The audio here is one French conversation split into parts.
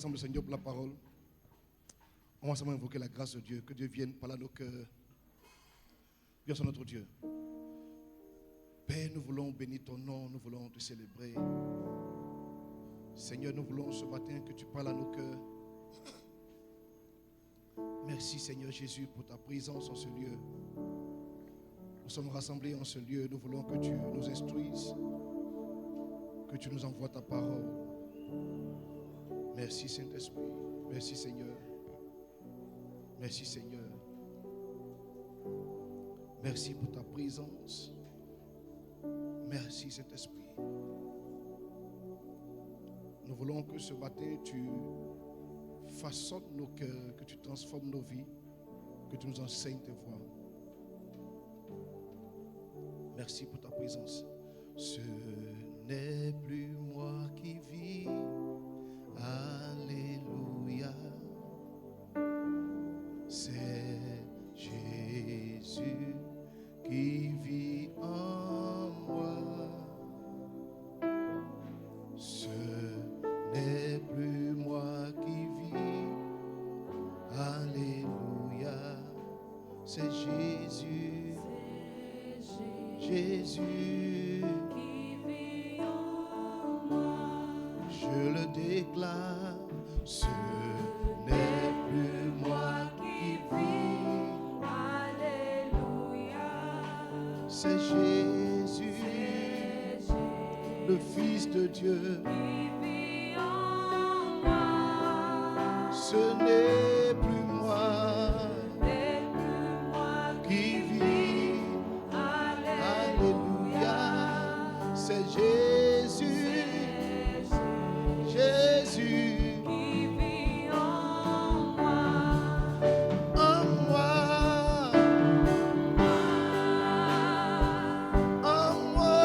Ensemble, Seigneur, pour la parole. On va ensemble invoquer la grâce de Dieu, que Dieu vienne parler à nos cœurs. Dieu soit notre Dieu. Père, nous voulons bénir ton nom, nous voulons te célébrer. Seigneur, nous voulons ce matin que tu parles à nos cœurs. Merci Seigneur Jésus pour ta présence en ce lieu. Nous sommes rassemblés en ce lieu, nous voulons que tu nous instruises, que tu nous envoies ta parole. Merci Saint-Esprit, merci Seigneur, merci Seigneur, merci pour ta présence, merci Saint-Esprit. Nous voulons que ce matin tu façonnes nos cœurs, que tu transformes nos vies, que tu nous enseignes tes voies. Merci pour ta présence. Ce n'est plus moi qui vis. Alléluia, c'est Jésus qui vit en moi. Ce n'est plus moi qui vis. Alléluia, c'est Jésus, Jésus qui vit en moi. Je le déclare, ce n'est plus moi qui vis. Alléluia, c'est Jésus, le Fils de Dieu qui vit en moi. Ce n'est plus moi qui vis. Alléluia, c'est Jésus. Jésus qui vit en moi, en moi, en moi.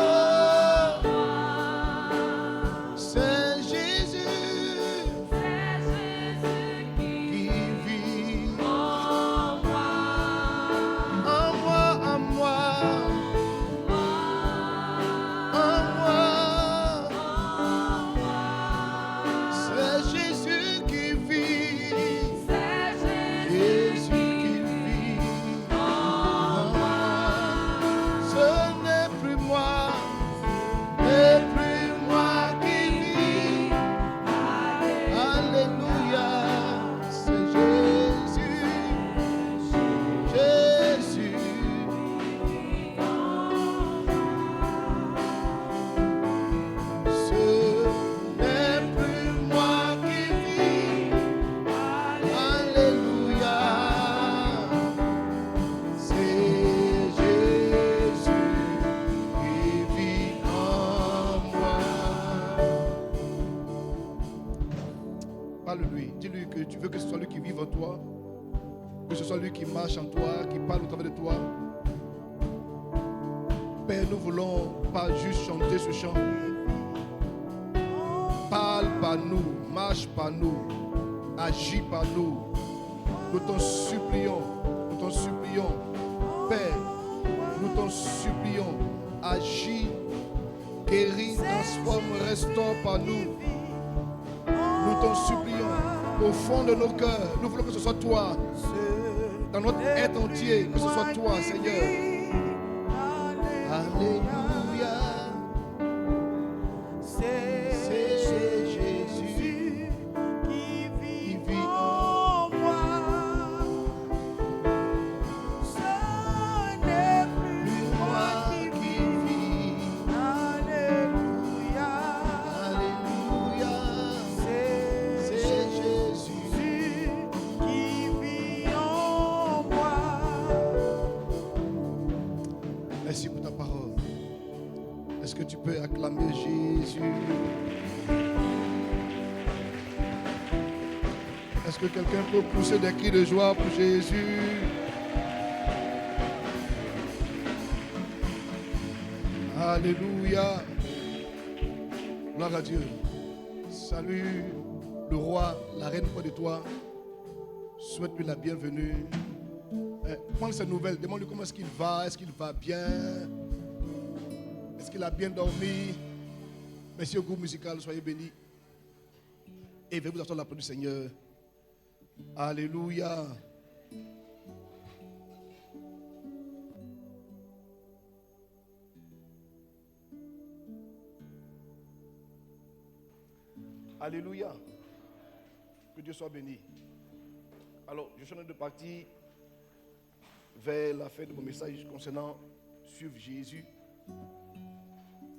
C'est Jésus qui vit en moi, en moi, en moi, en moi. Jésus qui vit, Jésus qui vit en moi. Ce n'est plus moi qui vis. Alléluia, c'est Jésus, Jésus. Parle-lui, dis-lui que tu veux que ce soit lui qui vive en toi, que ce soit lui qui marche en toi, qui parle au travers de toi. Père, nous voulons pas juste chanter ce chant. Parle par nous, marche par nous, agis par nous. Nous t'en supplions, Père, nous t'en supplions, agis, guéris, transforme, restaure par nous. Nous t'en supplions au fond de nos cœurs. Nous voulons que ce soit toi, dans notre être entier, que ce soit toi, Seigneur. Alléluia, c'est Jésus qui vit en moi. Ce n'est plus moi qui vis. Alléluia, Alléluia. C'est Jésus qui vit en moi. Merci pour ta parole. Est-ce que tu peux acclamer Jésus? Est-ce que quelqu'un peut pousser des cris de joie pour Jésus? Alléluia. Gloire à Dieu. Salut le roi, la reine près de toi. Souhaite-lui la bienvenue. Prends ses nouvelles, demande-lui comment est-ce qu'il va bien? Est-ce qu'il a bien dormi? Merci au groupe musical, soyez bénis. Et venez vous asseoir la parole du Seigneur. Alléluia. Alléluia. Que Dieu soit béni. Alors, je suis en train de partir vers la fin de mon message concernant suivre Jésus.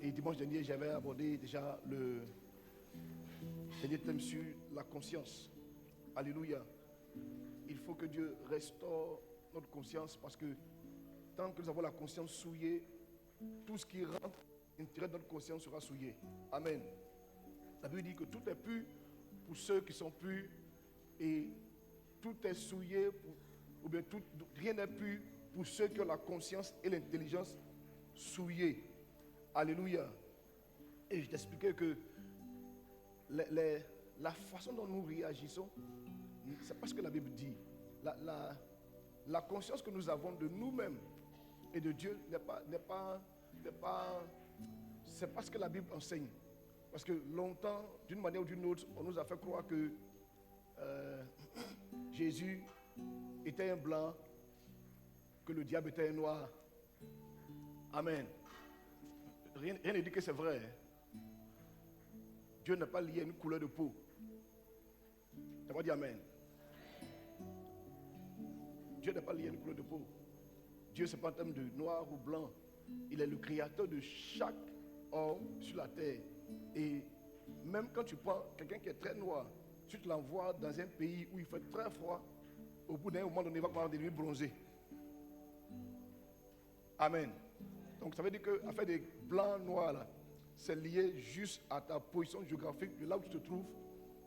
Et dimanche dernier, j'avais abordé déjà le dernier thème sur la conscience. Alléluia. Il faut que Dieu restaure notre conscience parce que tant que nous avons la conscience souillée, tout ce qui rentre à l'intérieur de notre conscience sera souillé. Amen. La Bible dit que tout est pur pour ceux qui sont purs et tout est souillé, ou bien rien n'est pur pour ceux qui ont la conscience et l'intelligence souillées. Alléluia. Et je t'expliquais que la façon dont nous réagissons, c'est pas ce que la Bible dit. La conscience que nous avons de nous-mêmes et de Dieu c'est pas ce que la Bible enseigne. Parce que longtemps, d'une manière ou d'une autre, on nous a fait croire que Jésus était un blanc, que le diable était un noir. Amen. Rien ne dit que c'est vrai. Dieu n'est pas lié à une couleur de peau. Tu vas dire amen. Dieu n'est pas lié à une couleur de peau. Dieu, ce n'est pas un terme de noir ou blanc. Il est le créateur de chaque homme sur la terre. Et même quand tu prends quelqu'un qui est très noir, tu te l'envoies dans un pays où il fait très froid, au bout d'un moment donné, il va commencer à devenir bronzé. Amen. Donc ça veut dire que faire des blancs noirs là, c'est lié juste à ta position géographique, de là où tu te trouves,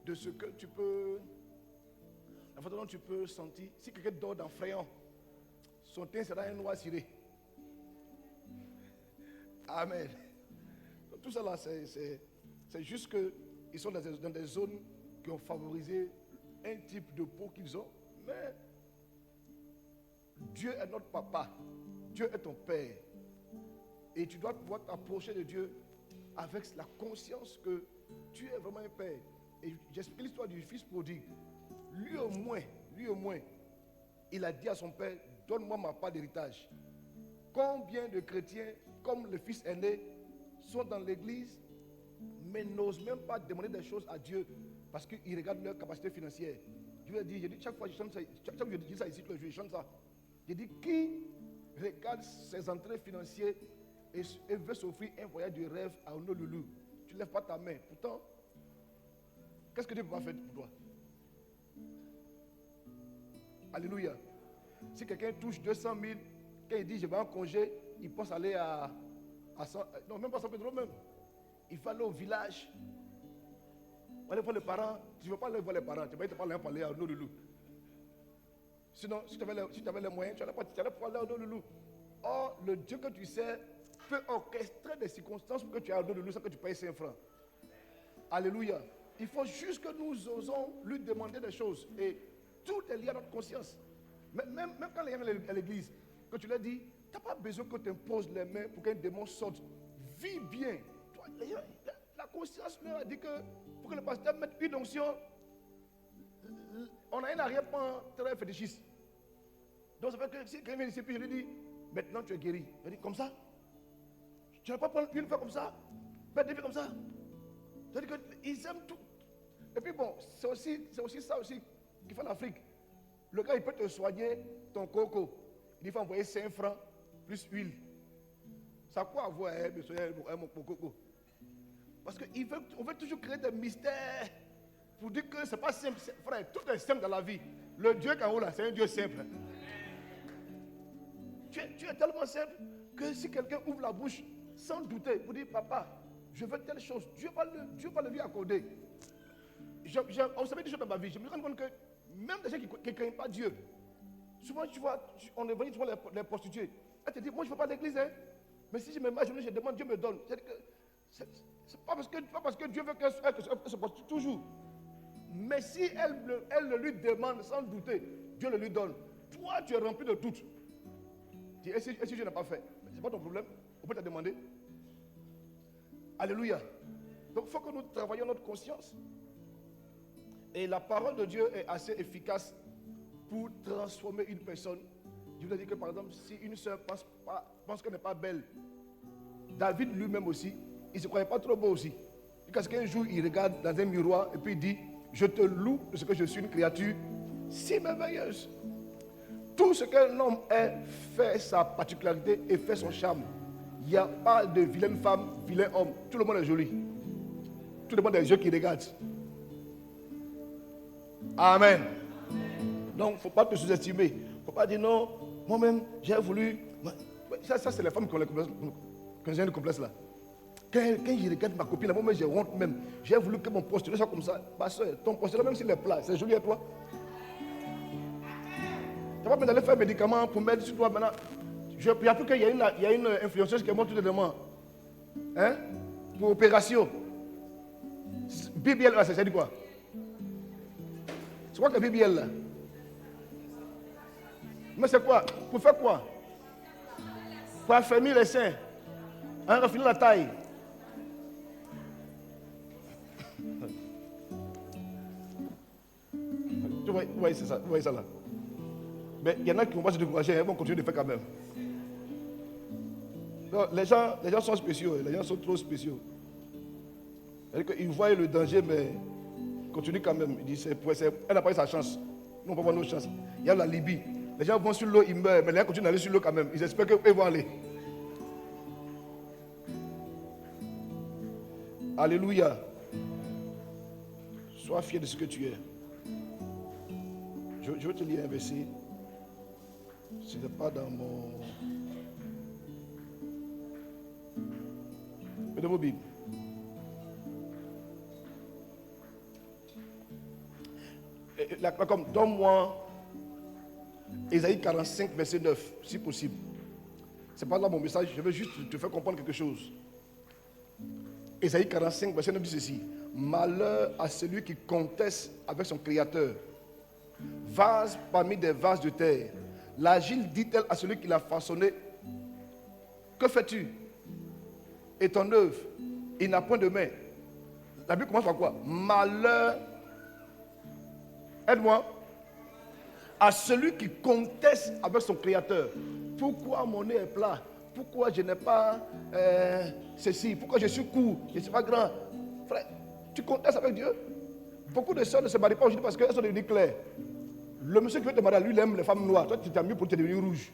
de ce que tu peux, la façon dont tu peux sentir. Si quelqu'un dort dans Fréon, son teint sera un noir ciré. Amen. Donc, tout ça là, c'est juste qu'ils sont dans des zones qui ont favorisé un type de peau qu'ils ont, mais Dieu est notre papa, Dieu est ton père. Et tu dois pouvoir t'approcher de Dieu avec la conscience que tu es vraiment un père. Et j'explique l'histoire du fils prodigue. Lui au moins, il a dit à son père, donne-moi ma part d'héritage. Combien de chrétiens, comme le fils aîné, sont dans l'église, mais n'osent même pas demander des choses à Dieu parce qu'ils regardent leur capacité financière. Je lui ai dit, chaque fois que je chante ça, chaque fois que je dis ça ici, je chante ça. J'ai dit, qui regarde ses entrées financières et veut s'offrir un voyage de rêve à Honolulu? Tu ne lèves pas ta main. Pourtant, qu'est-ce que Dieu peut pas faire pour toi? Alléluia. Si quelqu'un touche 200 000, quand il dit je vais en congé, il pense aller à 100, non, même pas 100 Pedro même. Il faut aller au village. Aller voir les parents. Tu ne veux pas aller voir les parents, tu ne vas pas aller à Honolulu. Sinon, si tu avais les moyens, tu allais pouvoir aller à Honolulu. Or, le Dieu que tu sais peut orchestrer des circonstances pour que tu aies à Honolulu sans que tu payes 5 francs. Alléluia. Il faut juste que nous osons lui demander des choses. Et tout est lié à notre conscience. Même quand les gens viennent à l'église, quand tu leur dis, tu n'as pas besoin qu'on t'impose les mains pour qu'un démon sorte. Vis bien. Toi, la conscience leur a dit que pour que le pasteur mette une onction, on a un arrière-plan très fétichiste. Donc ça fait que si quelqu'un vient ici, puis je lui dis, maintenant tu es guéri. Il dit, comme ça? Tu n'as pas prendre une fois comme ça? Ben, deux fois comme ça? C'est-à-dire qu'ils aiment tout. Et puis bon, c'est aussi ça aussi qu'il fait l'Afrique. Le gars, il peut te soigner ton coco. Il faut envoyer 5 francs plus huile. Ça a quoi avoir de soigner mon coco? Parce qu'on veut toujours créer des mystères pour dire que ce n'est pas simple. Frère, tout est simple dans la vie. Le Dieu qui est en haut là, c'est un Dieu simple. Tu es tellement simple que si quelqu'un ouvre la bouche sans douter pour dire papa, je veux telle chose, Dieu va le lui accorder. On savait des choses dans ma vie. Je me rends compte que même des gens qui ne craignent pas Dieu, souvent tu vois, on est venu souvent les prostituées. Elle te dit, moi je ne veux pas l'église, hein. Mais si je me marche, je demande, Dieu me donne. C'est pas parce que Dieu veut qu'elle se prostitue toujours. Mais si elle le lui demande sans douter, Dieu le lui donne. Toi, tu es rempli de doutes. Tu dis, et si Dieu n'a pas fait? Ce n'est pas ton problème. On peut te demander. Alléluia. Donc il faut que nous travaillions notre conscience. Et la parole de Dieu est assez efficace pour transformer une personne. Je vous ai dit que par exemple, si une soeur pense qu'elle n'est pas belle, David lui-même aussi, il ne se croyait pas trop beau aussi. Et parce qu'un jour, il regarde dans un miroir et puis il dit, je te loue de ce que je suis une créature si merveilleuse. Tout ce qu'un homme est fait sa particularité et fait son charme. Il n'y a pas de vilaine femme, vilain homme. Tout le monde est joli. Tout le monde a les yeux qui regardent. Amen. Donc, il ne faut pas te sous-estimer. Il ne faut pas dire non, moi-même, j'ai voulu. Ça c'est les femmes qui ont les complexes là. Quand je regarde ma copine, moi-même, j'ai honte même. J'ai voulu que mon postulat soit comme ça. Ma soeur, ton postulat, même s'il est plat, c'est joli à toi. Tu n'as pas besoin d'aller faire un médicament pour mettre sur toi maintenant. Il n'y a plus qu'il y a une influenceuse qui est morte tout de moi. Hein? Pour opération. BBL, ça dit quoi? C'est quoi que BBL là? Mais c'est quoi? Pour faire quoi? Pour affermir les seins. Hein, raffiner la taille. Tu vois, c'est ça, vous voyez ça là. Mais il y en a qui vont pas se décourager, ils vont continuer de faire quand même. Non, les gens sont spéciaux, les gens sont trop spéciaux. Ils voient le danger, mais ils continuent quand même. Ils disent, elle n'a pas eu sa chance. Nous, on va avoir nos chances. Il y a la Libye. Les gens vont sur l'eau, ils meurent, mais les gens continuent d'aller sur l'eau quand même. Ils espèrent qu'ils vont aller. Alléluia. Sois fier de ce que tu es. Je vais te lire un verset. Ce n'est pas dans mon... Mais dans mon Bible. Comme donne-moi Ésaïe 45, verset 9, si possible. Ce n'est pas là mon message, je veux juste te faire comprendre quelque chose. Ésaïe 45, verset 9 dit ceci. Malheur à celui qui conteste avec son Créateur. Vase parmi des vases de terre. L'agile dit-elle à celui qui l'a façonné. Que fais-tu? Et ton œuvre, il n'a point de main. La Bible commence par quoi? Malheur, aide-moi, à celui qui conteste avec son Créateur. Pourquoi mon nez est plat? Pourquoi je n'ai pas ceci? Pourquoi je suis court? Je ne suis pas grand? Frère, tu contestes avec Dieu? Beaucoup de sœurs ne se marient pas aujourd'hui parce qu'elles sont devenues claires. Le monsieur qui veut te marier, lui, il aime les femmes noires. Toi, tu t'es mieux pour te devenir rouge.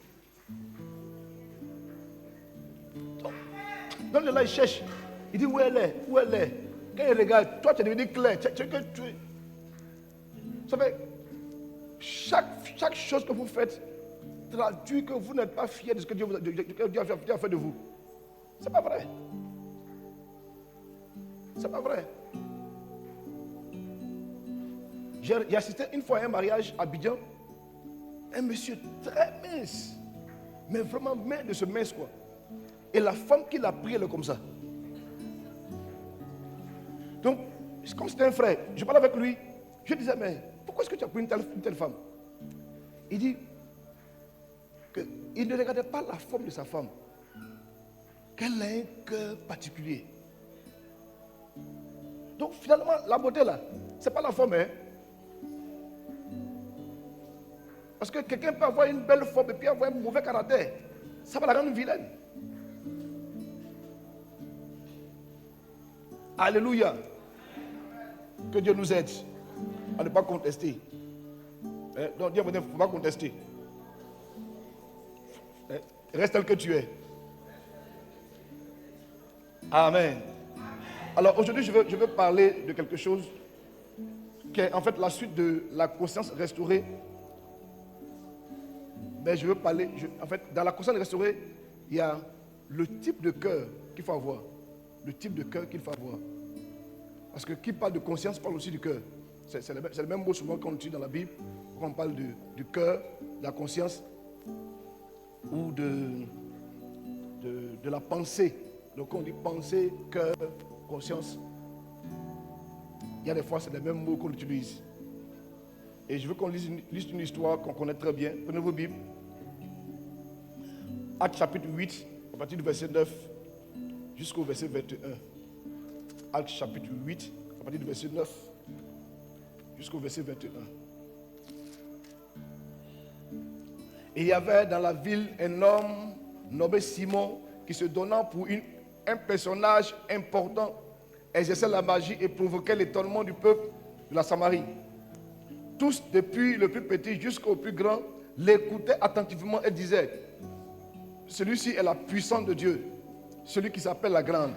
Donc là, il cherche. Il dit où elle est? Où elle est? Quand il regarde, toi, tu es devenu clair. Ça fait chaque chose que vous faites traduit que vous n'êtes pas fier de ce que Dieu a fait de vous. C'est pas vrai. C'est pas vrai. J'ai assisté une fois à un mariage à Abidjan. Un monsieur très mince. Mais vraiment mince de ce mince quoi. Et la femme qui l'a pris, elle est comme ça. Donc, comme c'était un frère, je parlais avec lui. Je disais, mais pourquoi est-ce que tu as pris une telle femme? Il dit qu'il ne regardait pas la forme de sa femme. Qu'elle a un cœur particulier. Donc finalement, la beauté là, ce n'est pas la forme. Hein? Parce que quelqu'un peut avoir une belle forme et puis avoir un mauvais caractère. Ça va la rendre vilaine. Alléluia. Que Dieu nous aide à ne pas contester. Donc Dieu ne faut pas contester. Reste tel que tu es. Amen. Alors aujourd'hui, je veux parler de quelque chose qui est en fait la suite de la conscience restaurée. Mais je veux parler, en fait, dans la conscience restaurée, il y a le type de cœur qu'il faut avoir. Le type de cœur qu'il faut avoir. Parce que qui parle de conscience parle aussi du cœur. C'est le même mot souvent qu'on utilise dans la Bible, quand on parle du cœur, de la conscience ou de la pensée. Donc on dit pensée, cœur, conscience. Il y a des fois c'est les mêmes mots qu'on utilise. Et je veux qu'on lise une histoire qu'on connaît très bien. Prenez vos Bibles. Actes chapitre 8, à partir du verset 9 jusqu'au verset 21. Actes chapitre 8, à partir du verset 9 jusqu'au verset 21. Et il y avait dans la ville un homme nommé Simon qui se donnant pour un personnage important, exerçait la magie et provoquait l'étonnement du peuple de la Samarie. Tous, depuis le plus petit jusqu'au plus grand, l'écoutaient attentivement et disaient: celui-ci est la puissance de Dieu, celui qui s'appelle la grande.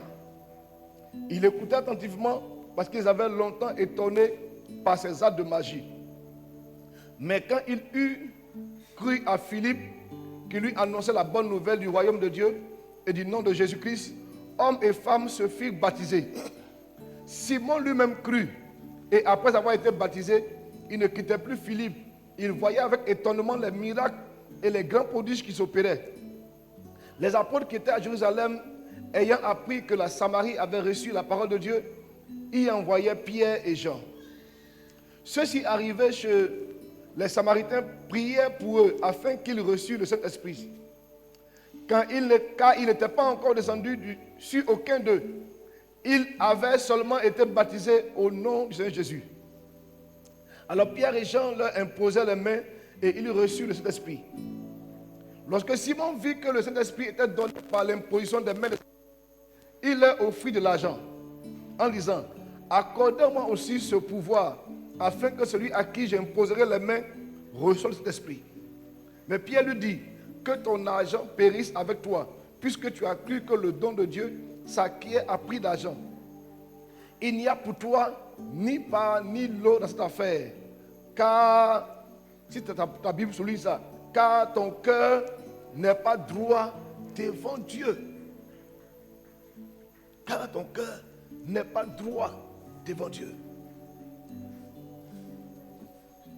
Il écoutait attentivement parce qu'ils avaient longtemps étonné par ses actes de magie. Mais quand il eut cru à Philippe, qui lui annonçait la bonne nouvelle du royaume de Dieu et du nom de Jésus-Christ, hommes et femmes se firent baptiser. Simon lui-même crut, et après avoir été baptisé, il ne quittait plus Philippe. Il voyait avec étonnement les miracles et les grands prodiges qui s'opéraient. Les apôtres qui étaient à Jérusalem, ayant appris que la Samarie avait reçu la parole de Dieu, y envoyaient Pierre et Jean. Ceux-ci arrivaient chez les Samaritains, priaient pour eux afin qu'ils reçussent le Saint-Esprit. Car il n'était pas encore descendu sur aucun d'eux. Ils avaient seulement été baptisés au nom du Seigneur Jésus. Alors Pierre et Jean leur imposaient les mains et ils reçurent le Saint-Esprit. Lorsque Simon vit que le Saint-Esprit était donné par l'imposition des mains, il leur offrit de l'argent en disant: accordez-moi aussi ce pouvoir afin que celui à qui j'imposerai les mains reçoive le Saint-Esprit. Mais Pierre lui dit: que ton argent périsse avec toi, puisque tu as cru que le don de Dieu s'acquiert à prix d'argent. Il n'y a pour toi ni part ni lot dans cette affaire, car, si ta Bible souligne ça, car ton cœur n'est pas droit devant Dieu. Car ton cœur n'est pas droit devant Dieu.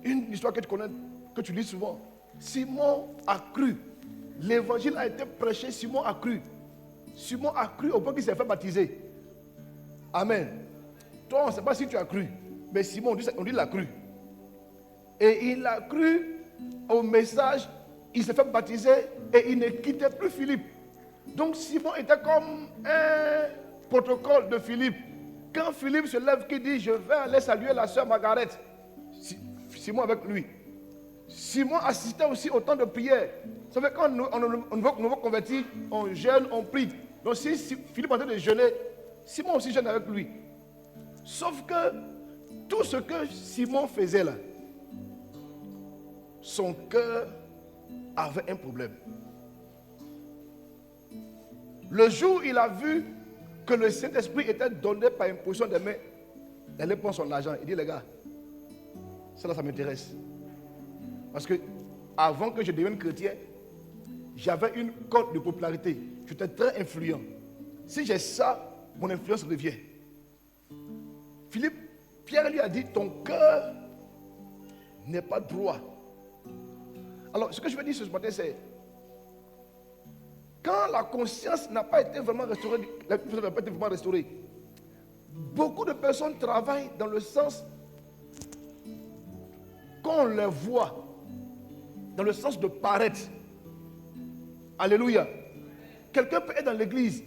Une histoire que tu connais, que tu lis souvent. Simon a cru. L'évangile a été prêché, Simon a cru. Simon a cru au point qu'il s'est fait baptiser. Amen. Toi, on ne sait pas si tu as cru, mais Simon, on dit qu'il a cru. Et il a cru au message, il s'est fait baptiser et il ne quittait plus Philippe. Donc Simon était comme un protocole de Philippe. Quand Philippe se lève, qui dit: je vais aller saluer la sœur Margaret, Simon avec lui. Simon assistait aussi au temps de prière. Vous savez, quand on veut convertir, on jeûne, on prie. Donc si Philippe est en train de jeûner, Simon aussi jeûne avec lui. Sauf que tout ce que Simon faisait là, son cœur avait un problème. Le jour où il a vu que le Saint-Esprit était donné par imposition des mains, il allait prendre son argent. Il dit: les gars, ça m'intéresse. Parce que avant que je devienne chrétien, j'avais une cote de popularité. J'étais très influent. Si j'ai ça, mon influence revient. Pierre lui a dit: ton cœur n'est pas droit. Alors, ce que je veux dire ce matin, c'est quand la conscience n'a pas été vraiment restaurée, la conscience n'a pas été vraiment restaurée, beaucoup de personnes travaillent dans le sens qu'on les voit, dans le sens de paraître. Alléluia. Quelqu'un peut être dans l'église,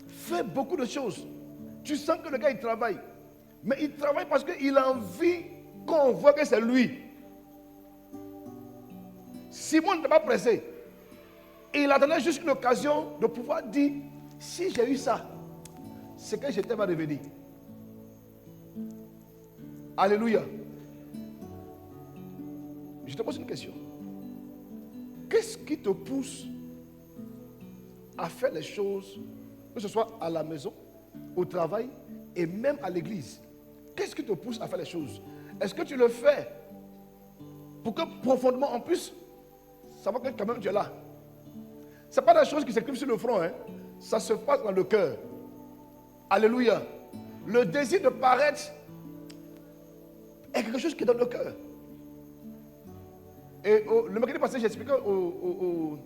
fait beaucoup de choses. Tu sens que le gars il travaille, mais il travaille parce qu'il a envie qu'on voit que c'est lui. Simon n'était pas pressé. Et il attendait juste une occasion de pouvoir dire: si j'ai eu ça, c'est que j'étais mal revenu. Alléluia. Je te pose une question. Qu'est-ce qui te pousse à faire les choses, que ce soit à la maison, au travail et même à l'église? Qu'est-ce qui te pousse à faire les choses? Est-ce que tu le fais pour que profondément on puisse savoir que quand même tu es là? Ce n'est pas des choses qui s'écrivent sur le front, hein? Ça se passe dans le cœur. Alléluia. Le désir de paraître est quelque chose qui est dans le cœur. Et le mercredi passé, j'expliquais aux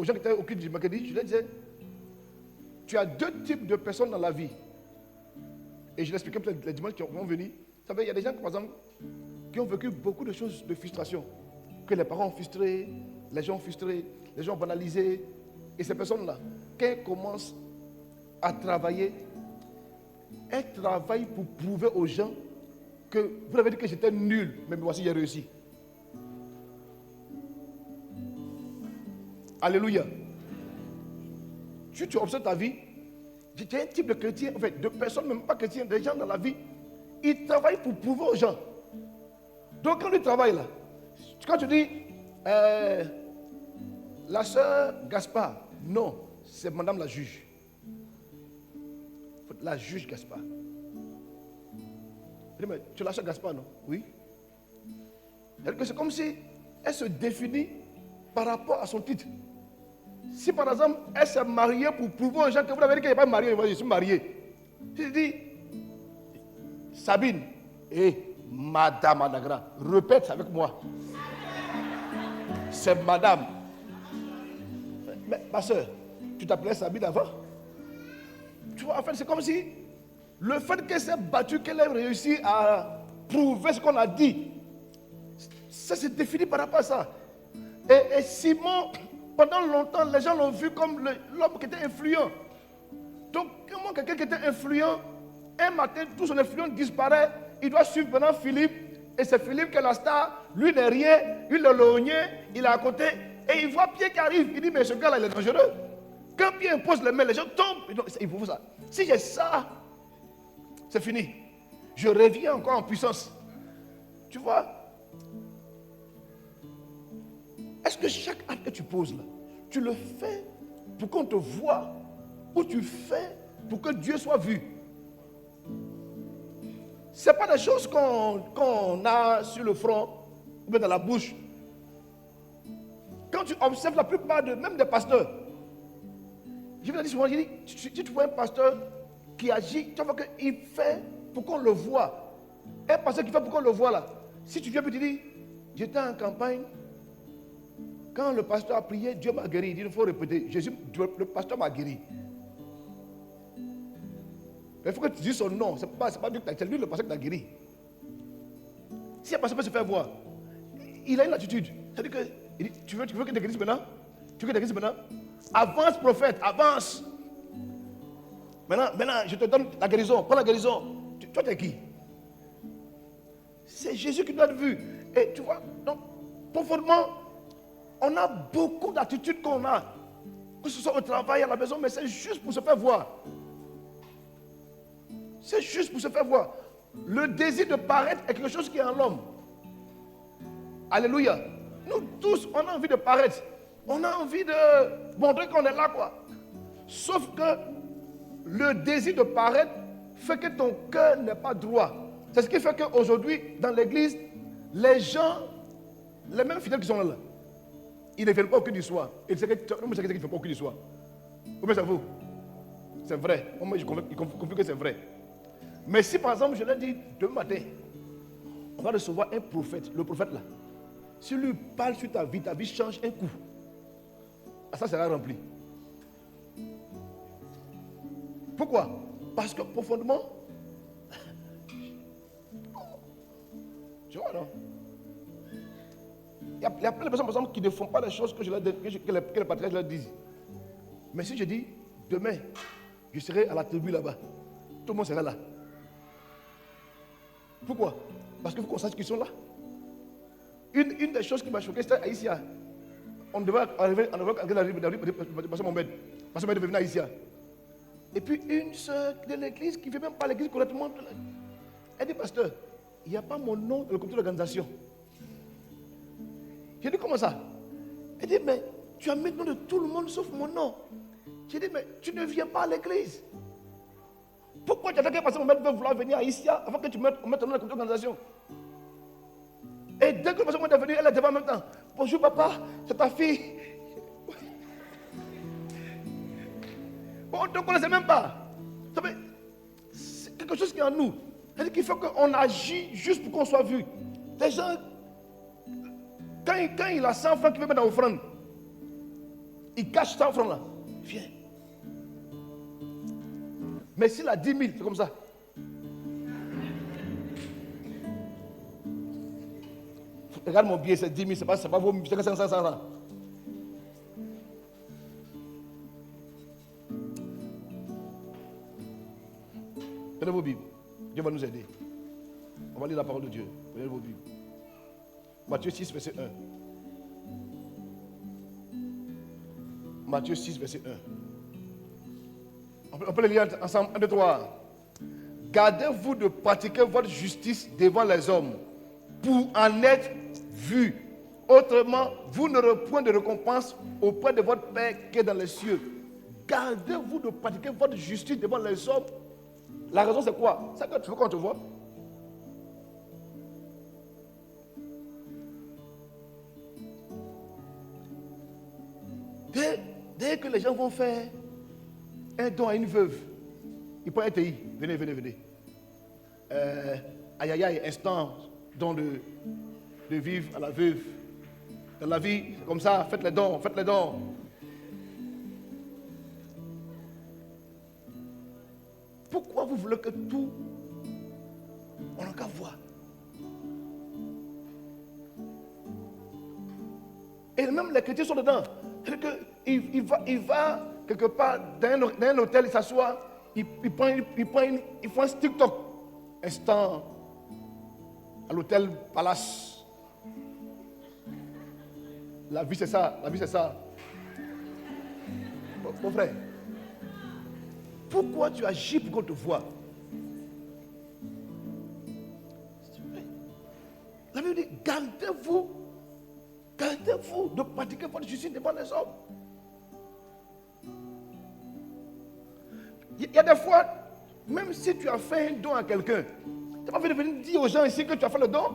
gens qui étaient au culte du mercredi, je leur disais: tu as deux types de personnes dans la vie. Et je l'expliquais peut-être les dimanches qui vont venir. Vous savez, il y a des gens, par exemple, qui ont vécu beaucoup de choses de frustration. Que les parents ont frustré, les gens ont frustré, les gens ont banalisé. Et ces personnes-là, quand elles commencent à travailler, elles travaillent pour prouver aux gens que vous avez dit que j'étais nul, mais voici, j'ai réussi. Alléluia. Si tu observes ta vie, j'ai un type de chrétien, en fait, de personnes, même pas chrétiens, des gens dans la vie, ils travaillent pour prouver aux gens. Donc quand ils travaillent là, quand tu dis, la sœur Gaspard, non, c'est madame la juge. La juge Gaspard. Je dis, mais tu es la sœur Gaspard, non? Oui. C'est comme si elle se définit par rapport à son titre. Si par exemple, elle s'est mariée pour prouver aux gens que vous avez dit qu'elle n'est pas mariée, moi je suis marié. Je dis, Sabine, Madame Anagra, répète avec moi. C'est Madame. Mais ma soeur, tu t'appelais Sabine avant? Tu vois, en fait, c'est comme si le fait qu'elle s'est battue, qu'elle ait réussi à prouver ce qu'on a dit, ça s'est défini par rapport à ça. Et Simon, pendant longtemps, les gens l'ont vu comme l'homme qui était influent. Donc, comment quelqu'un qui était influent, un matin, tout son influence disparaît, il doit suivre maintenant Philippe, et c'est Philippe qui est la star, lui n'est rien, lui le logné, il est à côté, et il voit Pierre qui arrive, il dit, mais ce gars-là, il est dangereux. Quand Pierre impose les mains, les gens tombent. Il faut ça. Si j'ai ça, c'est fini. Je reviens encore en puissance. Tu vois? Est-ce que chaque acte que tu poses là, tu le fais pour qu'on te voie ou tu fais pour que Dieu soit vu? Ce n'est pas des choses qu'on a sur le front ou bien dans la bouche. Quand tu observes la plupart même des pasteurs, je vous ai dit souvent, si tu vois un pasteur qui agit, tu vois qu'il fait pour qu'on le voie. Un pasteur qui fait pour qu'on le voie là. Si tu viens et tu dis, j'étais en campagne, quand le pasteur a prié, Dieu m'a guéri. Il dit, il faut répéter, le pasteur m'a guéri. Il faut que tu dises son nom, c'est pas Dieu qui t'a guéri, c'est lui le pasteur qui t'a guéri. Si un pasteur peut se faire voir, il a une attitude. C'est-à-dire que, il dit, tu veux que tu te guérisses maintenant? Tu veux que tu te guérisses maintenant? Avance, prophète, avance. Maintenant, je te donne la guérison. Prends la guérison. Toi, tu es qui? C'est Jésus qui doit être vu. Et tu vois, donc, profondément, on a beaucoup d'attitudes qu'on a. Que ce soit au travail, à la maison, mais c'est juste pour se faire voir. C'est juste pour se faire voir. Le désir de paraître est quelque chose qui est en l'homme. Alléluia. Nous tous, on a envie de paraître. On a envie de montrer qu'on est là, quoi. Sauf que le désir de paraître fait que ton cœur n'est pas droit. C'est ce qui fait qu'aujourd'hui, dans l'église, les gens, les mêmes fidèles qui sont là, ils ne viennent pas au culte du soir. Et c'est quelqu'un qui ne fait pas au culte du soir. Combien ça vaut? C'est vrai. Moi, je confie que c'est vrai. Mais si par exemple, je leur dis, demain matin, on va recevoir un prophète, le prophète là. Si lui parle sur ta vie change un coup. Ça sera rempli. Pourquoi? Parce que profondément, tu vois, non? Il y a plein de personnes, par exemple, qui ne font pas les choses que les patriarches leur disent. Mais si je dis, demain, je serai à la tribu là-bas, tout le monde sera là. Pourquoi? Parce qu'il faut qu'on sache qu'ils sont là. Une des choses qui m'a choqué, c'était Aïssia. On devait arriver dans la rue de Pasteur Mohamed. Pasteur Mohamed devait venir à Aïssia. Et puis une soeur de l'église qui ne fait même pas l'église correctement, elle dit, pasteur, il n'y a pas mon nom dans le comité d'organisation. J'ai dit, comment ça? Elle dit, mais tu as mis le nom de tout le monde sauf mon nom. J'ai dit, mais tu ne viens pas à l'église. Pourquoi tu attends que Pasteur Mohamed veut vouloir venir à Aïssia avant que tu mettes ton nom dans le comité d'organisation? Et dès que le Pasteur Mohamed est venu, elle était en même temps. Bonjour papa, c'est ta fille. On ne te connaissait même pas. C'est quelque chose qui est en nous. C'est-à-dire qu'il faut qu'on agit juste pour qu'on soit vu. Les gens, quand il a 100 francs qu'il veut mettre dans l'offrande, il cache 100 francs là. Viens. Mais s'il a 10 000, c'est comme ça. Regarde mon billet, c'est 10 000, c'est pas vos 500 là. Prenez vos Bibles. Dieu va nous aider. On va lire la parole de Dieu. Prenez vos Bibles. Matthieu 6, verset 1. Matthieu 6, verset 1. On peut le lire ensemble. 1, 2, 3. Gardez-vous de pratiquer votre justice devant les hommes pour en être vus. Autrement, vous n'aurez point de récompense auprès de votre Père qui est dans les cieux. Gardez-vous de pratiquer votre justice devant les hommes. La raison c'est quoi? C'est que tu veux qu'on te voit. Dès que les gens vont faire un don à une veuve, ils prennent un TI. Venez, venez, venez. Aïe, aïe, aïe, instant don de vivre à la veuve. Dans la vie, c'est comme ça, faites les dons, faites les dons. Pourquoi vous voulez que tout, on n'a qu'à voir? Et même les chrétiens sont dedans. Il va quelque part dans un hôtel, il s'assoit, il fait un TikTok. Instant à l'hôtel Palace. La vie c'est ça, la vie c'est ça. Mon frère, pourquoi tu agis pour qu'on te voie? La Bible dit, gardez-vous de pratiquer votre justice devant les hommes. Il y a des fois, même si tu as fait un don à quelqu'un, tu n'as pas fait de venir dire aux gens ici que tu as fait le don.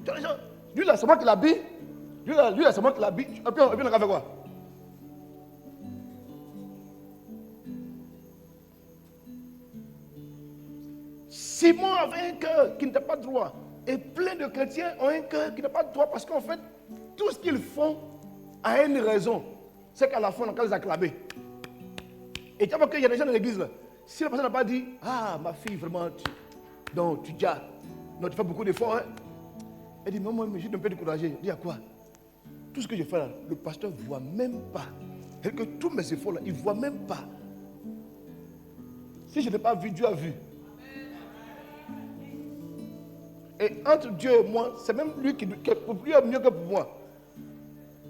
Tu as les gens, lui là, c'est moi qui l'habille. Lui là, c'est moi qui l'habille. Et puis on a fait quoi? Simon avait un cœur qui n'était pas droit. Et plein de chrétiens ont un cœur qui n'est pas droit parce qu'en fait, tout ce qu'ils font a une raison. C'est qu'à la fin, on a les acclamer. Et tu vois qu'il y a des gens dans l'église là. Si la personne n'a pas dit, ah ma fille, vraiment, tu fais beaucoup d'efforts. Hein? Elle dit, moi, je suis un peu découragé. Elle dit, à quoi? Tout ce que je fais là, le pasteur ne voit même pas. Et que tous mes efforts là, il ne voit même pas. Si je n'ai pas vu, Dieu a vu. Et entre Dieu et moi, c'est même lui qui est mieux que pour moi.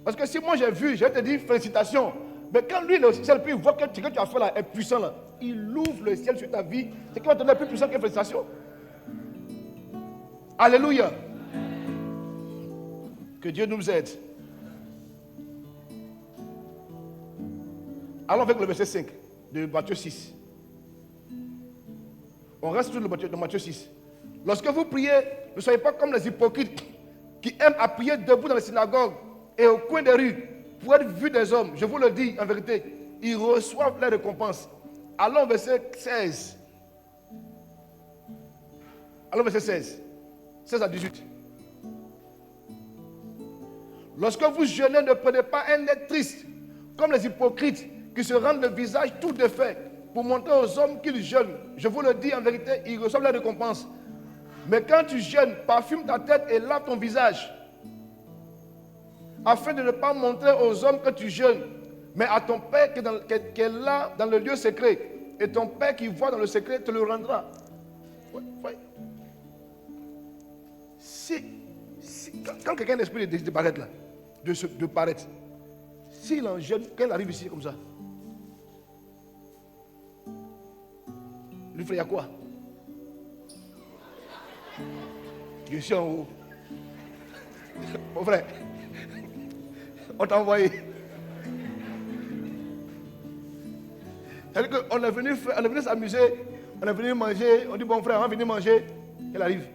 Parce que si moi j'ai vu, je vais te dire félicitations. Mais quand lui, le ciel, puis il voit que ce que tu as fait là est puissant là, il ouvre le ciel sur ta vie, c'est qu'il va te donner plus puissant que félicitations. Alléluia. Que Dieu nous aide. Allons avec le verset 5 de Matthieu 6. On reste sur le de Matthieu 6. Lorsque vous priez, ne soyez pas comme les hypocrites qui aiment à prier debout dans les synagogues et au coin des rues pour être vus des hommes. Je vous le dis en vérité, ils reçoivent leur récompense. Allons verset 16. Allons verset 16. 16 à 18. Lorsque vous jeûnez, ne prenez pas un air triste comme les hypocrites qui se rendent le visage tout défait pour montrer aux hommes qu'ils jeûnent. Je vous le dis en vérité, ils reçoivent leur récompense. Mais quand tu jeûnes, parfume ta tête et lave ton visage, afin de ne pas montrer aux hommes que tu jeûnes, mais à ton Père qui est là dans le lieu secret. Et ton Père qui voit dans le secret te le rendra. Ouais. Quand quelqu'un a l'esprit de paraître là, de paraître, s'il en jeûne, quand il arrive ici comme ça, lui frère, il y a quoi? Je suis en haut. Mon frère, on t'a envoyé. C'est-à-dire qu'on est venu s'amuser, on est venu manger, on dit bon frère, on va venir manger. Elle arrive.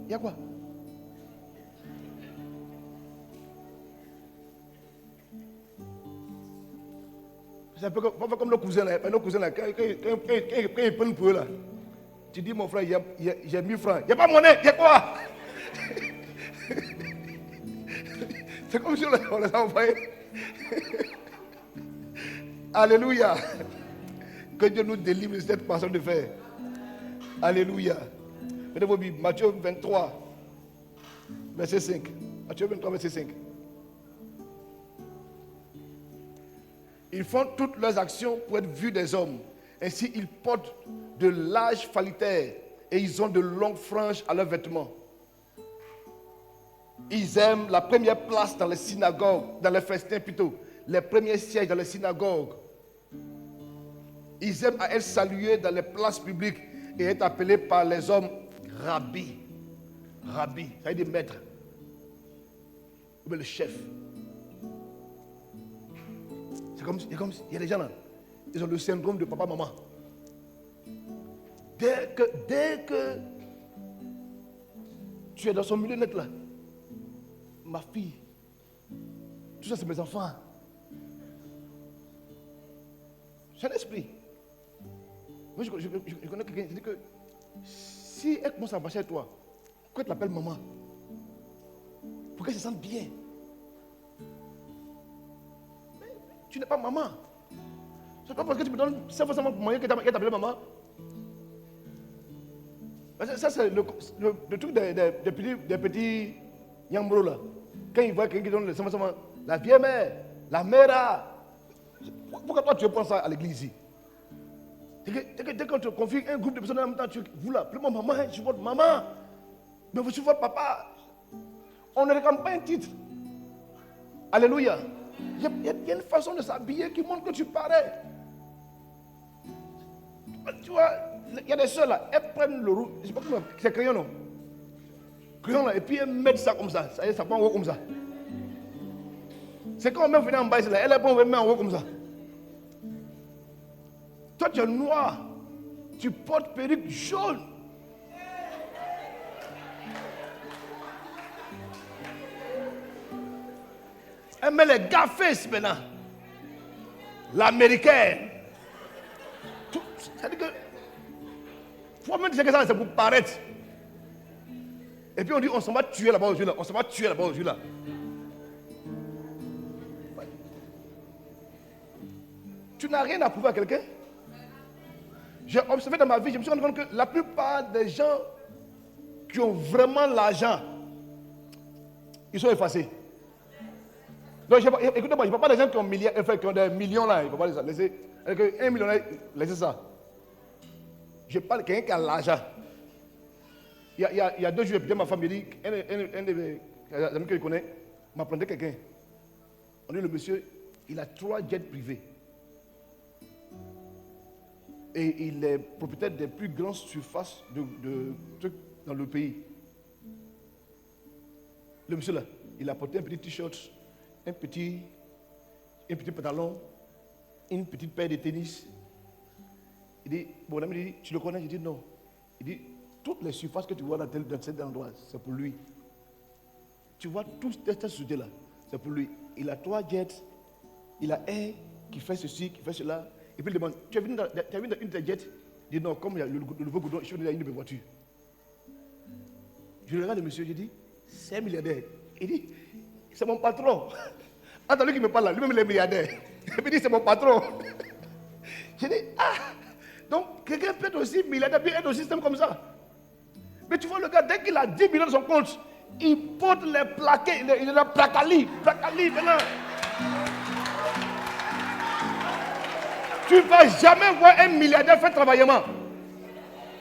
Il y a quoi? C'est un peu comme nos cousins là. Nos cousins là, quand ils prennent pour eux là. Tu dis, mon frère, j'ai 1000 francs. Il n'y a pas de monnaie, il y a quoi? C'est comme si on les a envoyés. Alléluia. Que Dieu nous délivre de cette façon de faire. Alléluia. Mettez vos Bibles, Matthieu 23, verset 5. Matthieu 23, verset 5. Ils font toutes leurs actions pour être vus des hommes. Ainsi, ils portent de larges phalitaires et ils ont de longues franges à leurs vêtements. Ils aiment la première place dans les synagogues, dans les festins plutôt, les premiers sièges dans les synagogues. Ils aiment à être salués dans les places publiques et être appelés par les hommes rabbi. Rabbi, ça veut dire maître. Ou bien le chef. C'est comme, il y a des gens là, ils ont le syndrome de papa-maman. Dès que tu es dans son milieu net là, ma fille, tout ça c'est mes enfants. C'est un esprit. Moi je connais quelqu'un qui dit que si elle commence à marcher avec toi, pourquoi tu l'appelles maman? Pour qu'elle se sente bien. Mais tu n'es pas maman. C'est pas parce que tu me donnes 5 fois moyen que tu t'appelles maman. Ça c'est le truc des petits Yambro là. Quand ils voient quelqu'un qui donne le sama, la vieille mère, la mère. Pourquoi toi tu penses ça à l'église ici? Dès qu'on te confie un groupe de personnes en même temps, vous là, appelez-moi maman, je suis votre maman. Mais je suis votre papa. On ne réclame pas un titre. Alléluia. Il y a une façon de s'habiller qui montre que tu parais. Tu vois, il y a des soeurs là, elles prennent le rouge, je sais pas comment, c'est crayon non? Crayon là, et puis elles mettent ça comme ça, ça y est, ça prend en haut comme ça. C'est quand on met venir en bas ici là, elles prennent en haut comme ça. Toi tu es noir, tu portes perruque jaune. Elle met les gaffes maintenant. L'américaine. C'est-à-dire que faut même dire que ça c'est pour paraître. Et puis on dit on s'en va tuer là-bas aujourd'hui là. On s'en va tuer là-bas aujourd'hui là. Tu n'as rien à prouver à quelqu'un. J'ai observé dans ma vie, je me suis rendu compte que la plupart des gens qui ont vraiment l'argent, ils sont effacés. Donc, écoutez-moi, je ne parle pas des gens qui ont des millions là, il ne faut pas les laisser. Avec 1 millionnaire, laissez ça. Je parle de quelqu'un qui a l'argent. Il y a 2 jours, ma femme me dit, un de mes amis que je connais, m'apprenait quelqu'un. On dit, le monsieur, il a 3 jets privés. Et il est propriétaire des plus grandes surfaces de trucs dans le pays. Le monsieur là, il a porté un petit t-shirt, un petit pantalon, une petite paire de tennis. Il dit, bon, l'ami dit, tu le connais? Je dis non. Il dit, toutes les surfaces que tu vois dans cet endroit, c'est pour lui. Tu vois tout cette société-là, c'est pour lui. Il a 3 jets, il a un qui fait ceci, qui fait cela. Et puis il demande, tu as vu dans une de tes jets? Il dit non, comme il y a le nouveau goudron, je suis venu dans une de mes voitures. Je regarde le monsieur, je dis, c'est un milliardaire. Il dit, c'est mon patron. Attends, lui qui me parle là, lui-même il est milliardaire. Et puis il dit, c'est mon patron. Je dis, ah, donc quelqu'un peut être aussi milliardaire, puis être au système comme ça. Mais tu vois le gars, dès qu'il a 10 millions dans son compte, il porte les plaquets, il est là, placali, maintenant. Tu ne vas jamais voir un milliardaire faire travaillement.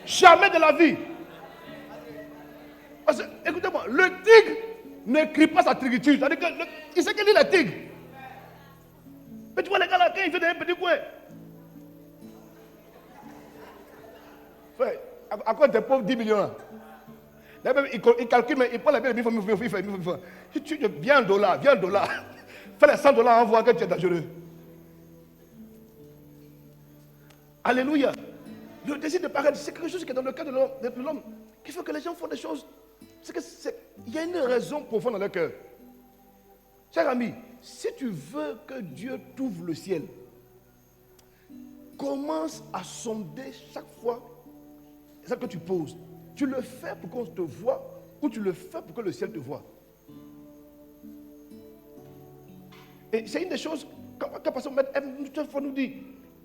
Jamais de la vie. Parce que, écoutez-moi, le tigre ne crie pas sa tigritude. C'est-à-dire qu'il sait qu'il est le tigre. Mais tu vois les gars là, quand il fait des petits coins. Frère, à quoi t'es pauvre 10 millions là? Là même, il calcule, mais il prend la belle, il fait. Tu viens un dollar. Fais les 100 $, envoie que tu es dangereux. Alléluia. Le désir de paraître, c'est quelque chose qui est dans le cœur de l'homme, qui fait que les gens font des choses. Il y a une raison profonde dans leur cœur. Cher ami, si tu veux que Dieu t'ouvre le ciel, commence à sonder chaque fois ce que tu poses. Tu le fais pour qu'on te voie ou tu le fais pour que le ciel te voie. Et c'est une des choses que Pasteur Maître nous dit.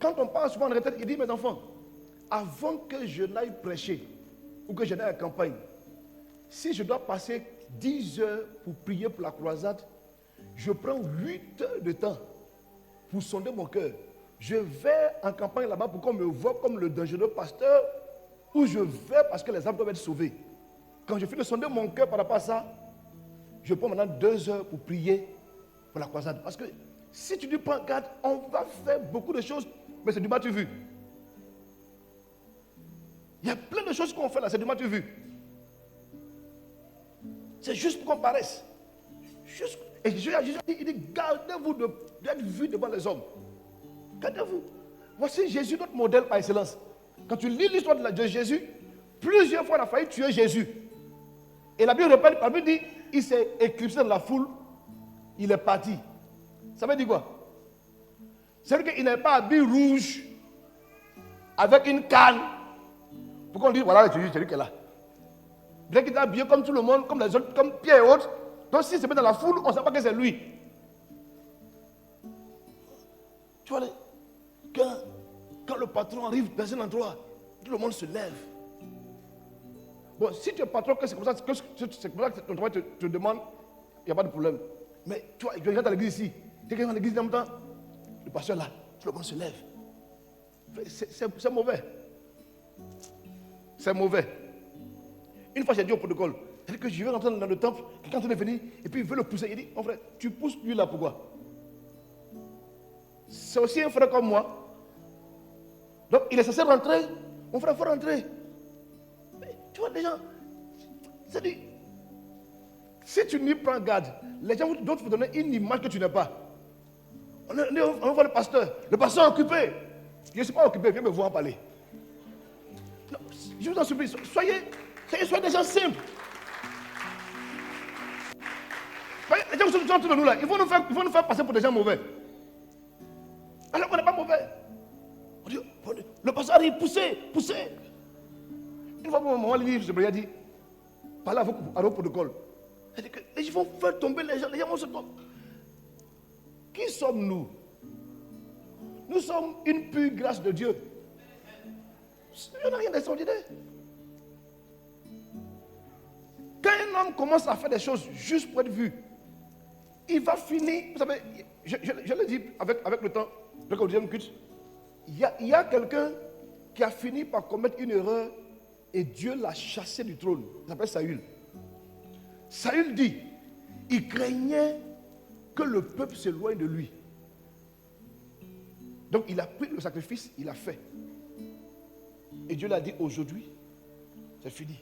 Quand on parle souvent en retraite, il dit, mes enfants, avant que je n'aille prêcher ou que je n'aille à la campagne, si je dois passer 10 heures pour prier pour la croisade, je prends 8 heures de temps pour sonder mon cœur, je vais en campagne là-bas pour qu'on me voie comme le dangereux pasteur, ou je vais parce que les âmes doivent être sauvées. Quand je finis de sonder mon cœur par rapport à ça, je prends maintenant 2 heures pour prier pour la croisade. Parce que si tu dis prends garde, on va faire beaucoup de choses, mais c'est du matu vu. Il y a plein de choses qu'on fait là, c'est du matu vu. C'est juste pour qu'on paraisse. Et Jésus il dit, gardez-vous d'être vu devant les hommes. Gardez-vous. Voici Jésus, notre modèle par excellence. Quand tu lis l'histoire de Jésus, plusieurs fois il a failli tuer Jésus. Et la Bible répète, la Bible dit, il s'est éclipsé dans la foule, il est parti. Ça veut dire quoi? C'est qu'il n'avait pas habillé rouge avec une canne pour qu'on dise, voilà Jésus, c'est lui qui est là. Bien qu'il était habillé comme tout le monde, comme les autres, comme Pierre et autres. Donc s'il se met dans la foule, on ne sait pas que c'est lui. Tu vois, quand le patron arrive dans un endroit, tout le monde se lève. Bon, si tu es patron, que c'est comme ça que ton travail te demande, il n'y a pas de problème. Mais tu vois, je regarde à l'église ici, quelqu'un dans l'église en même temps, le pasteur là, tout le monde se lève. C'est mauvais. C'est mauvais. Une fois j'ai dit au protocole, c'est-à-dire que je vais rentrer dans le temple, quelqu'un est en train de venir, et puis il veut le pousser. Il dit, mon frère, tu pousses lui là, pourquoi? C'est aussi un frère comme moi. Donc il est censé rentrer. Mon frère, il faut rentrer. Mais tu vois, les gens, c'est-à-dire, si tu n'y prends garde, les gens d'autres vous donner une image que tu n'as pas. On voit le pasteur est occupé. Je ne suis pas occupé, viens me voir en parler. Non, je vous en supplie, soyez des gens simples. Les gens qui sont autour de nous là, ils vont nous faire passer pour des gens mauvais. Alors qu'on n'est pas mauvais. On dit, le pasteur arrive, poussez. Une fois, mon maman, il a dit, parlez à vos protocoles. C'est-à-dire que les gens vont faire tomber les gens vont se tomber. Qui sommes-nous? Nous sommes une pure grâce de Dieu. Il n'y a rien d'extraordinaire. Quand un homme commence à faire des choses juste pour être vu, il va finir. Vous savez, je l'ai dit avec le temps, avec le deuxième culte, il y a quelqu'un qui a fini par commettre une erreur et Dieu l'a chassé du trône. Il s'appelle Saül. Saül dit, il craignait que le peuple s'éloigne de lui. Donc il a pris le sacrifice, il a fait. Et Dieu l'a dit, aujourd'hui, c'est fini.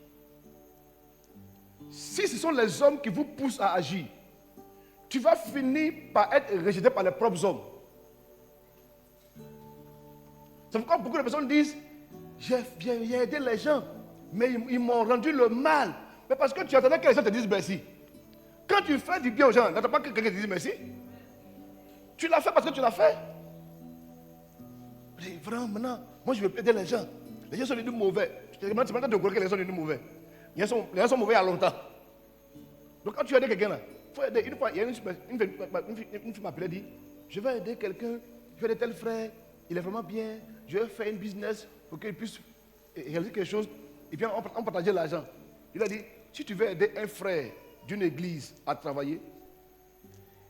Si ce sont les hommes qui vous poussent à agir, tu vas finir par être rejeté par les propres hommes. C'est pourquoi beaucoup de personnes disent, j'ai aidé les gens, mais ils m'ont rendu le mal. Mais parce que tu attendais que les gens te disent merci. Quand tu fais du bien aux gens, n'attends pas que quelqu'un te dise merci. Tu l'as fait parce que tu l'as fait. Vraiment, maintenant, moi je veux aider les gens. Les gens sont devenus mauvais. Tu m'as dit que les gens sont devenus mauvais. Les gens sont mauvais il y a longtemps. Donc quand tu aides quelqu'un là, il faut aider. Une fois, il y a une fille m'a appelé et dit, je vais aider quelqu'un, je vais aider tel frère, il est vraiment bien, je vais faire une business pour qu'il puisse réaliser quelque chose. Et puis on partageait l'argent. Il a dit, si tu veux aider un frère d'une église à travailler,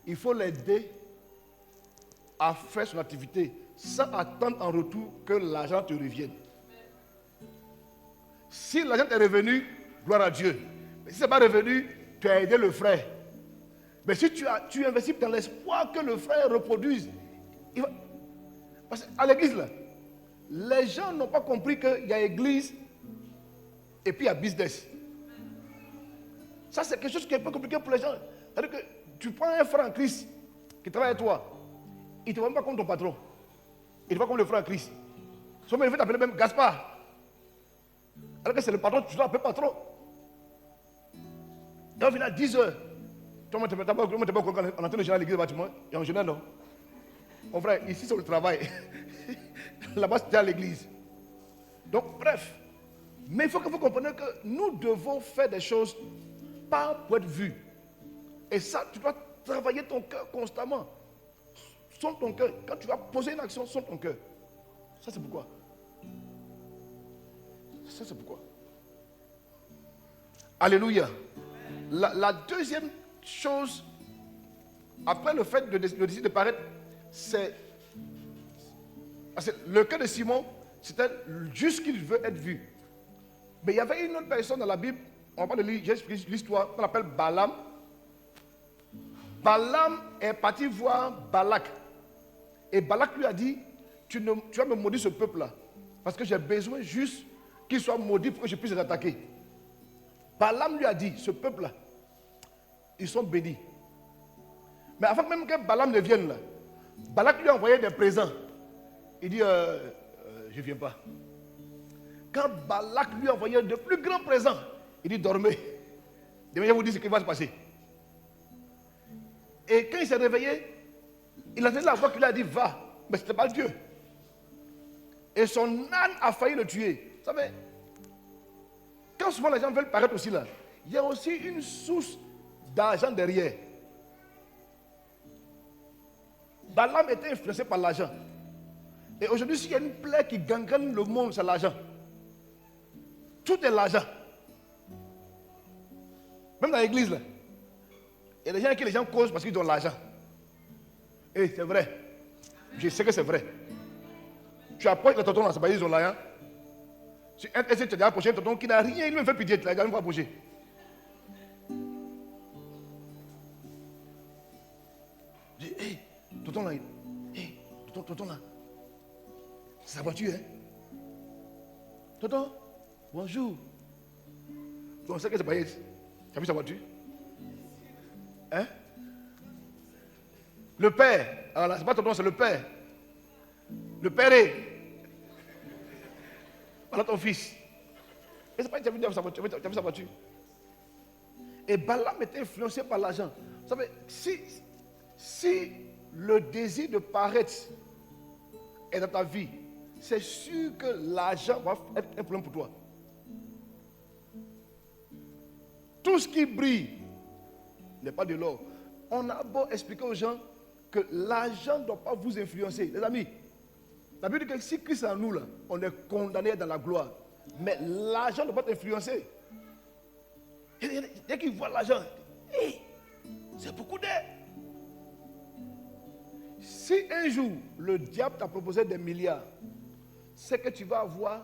il faut l'aider à faire son activité sans attendre en retour que l'argent te revienne. Si l'argent est revenu, gloire à Dieu. Mais si ce n'est pas revenu, tu as aidé le frère. Mais si tu investis dans l'espoir que le frère reproduise, parce qu'à l'église, là, les gens n'ont pas compris qu'il y a église et puis il y a business. Ça, c'est quelque chose qui est un peu compliqué pour les gens. C'est-à-dire que tu prends un frère en Christ qui travaille avec toi, il ne te voit pas comme ton patron. Il te voit comme le frère en Christ. Souvent, il veut t'appeler même Gaspard. Alors que c'est le patron, tu dois appeler patron. Et au final, 10 heures. On est en train de gérer à l'église du bâtiment. Il y a un jeune non. Mon frère, ici c'est le travail. Là-bas, c'était à l'église. Donc, bref. Mais il faut que vous compreniez que nous devons faire des choses pas pour être vus. Et ça, tu dois travailler ton cœur constamment. Sonde ton cœur. Quand tu vas poser une action, sonde ton cœur. Ça, c'est pourquoi. Ça, c'est pourquoi. Alléluia. La deuxième chose, après le fait de décider de paraître, c'est Parce que le cas de Simon, c'était juste qu'il veut être vu. Mais il y avait une autre personne dans la Bible, on va pas lire, j'explique l'histoire, qu'on appelle Balaam. Balaam est parti voir Balak. Et Balak lui a dit, tu vas me maudire ce peuple-là. Parce que j'ai besoin juste qu'il soit maudit pour que je puisse les attaquer. Balaam lui a dit, ce peuple-là, ils sont bénis. Mais avant même que Balaam ne vienne là, Balak lui a envoyé des présents. Il dit, je ne viens pas. Quand Balak lui a envoyé de plus grands présents, il dit, dormez. Demain, je vous dis ce qui va se passer. Et quand il s'est réveillé, il a entendu la voix qui lui a dit, va. Mais ce n'était pas Dieu. Et son âne a failli le tuer. Vous savez, quand souvent les gens veulent paraître aussi là, il y a aussi une source d'argent derrière. Balaam était influencé par l'argent. Et aujourd'hui, s'il y a une plaie qui gangrène le monde, c'est l'argent. Tout est l'argent. Même dans l'église, là, il y a des gens qui les gens causent parce qu'ils ont l'argent. Et c'est vrai. Je sais que c'est vrai. Tu approches le tonton dans ce pays, ils ont l'argent. Tu essaies de te approcher un tonton qui n'a rien, il me fait pitié, tu l'as jamais approché. Je dis, hé, tonton là, hé, tonton là, c'est sa voiture, hein? Tonton, bonjour. Donc, c'est que c'est pas tu as vu sa voiture? Hein? Le père, alors là, c'est pas tonton, c'est le père. Le père est. Voilà ton fils. Et c'est pas que tu as vu sa voiture, tu as vu sa voiture. Et Balaam était influencé par l'argent. Vous savez, si le désir de paraître est dans ta vie, c'est sûr que l'argent va être un problème pour toi. Tout ce qui brille n'est pas de l'or. On a beau expliquer aux gens que l'argent ne doit pas vous influencer. Les amis, la Bible dit que si Christ est en nous, là, on est condamné dans la gloire. Mais l'argent ne doit pas t'influencer. Dès qu'ils voient l'argent, hey, c'est beaucoup d'air. Si un jour le diable t'a proposé des milliards, c'est que tu vas avoir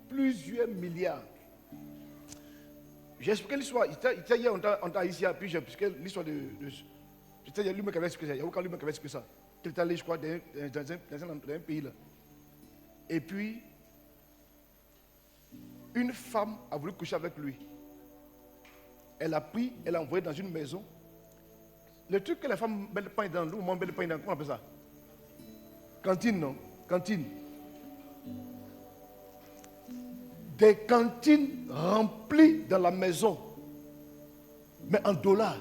plusieurs milliards. J'ai expliqué l'histoire. Hier, on t'a ici, puis j'ai expliqué l'histoire de il y a lui qui avait expliqué ça. Il y a aucun lui qui avait expliqué ça. Il est allé, je crois, dans un pays là. Et puis, une femme a voulu coucher avec lui. Elle a pris, elle a envoyé dans une maison. Le truc que la femme met le pain dans l'eau, met le pain dans, comment on appelle ça? Cantine, non? Cantine. Des cantines remplies dans la maison, mais en dollars.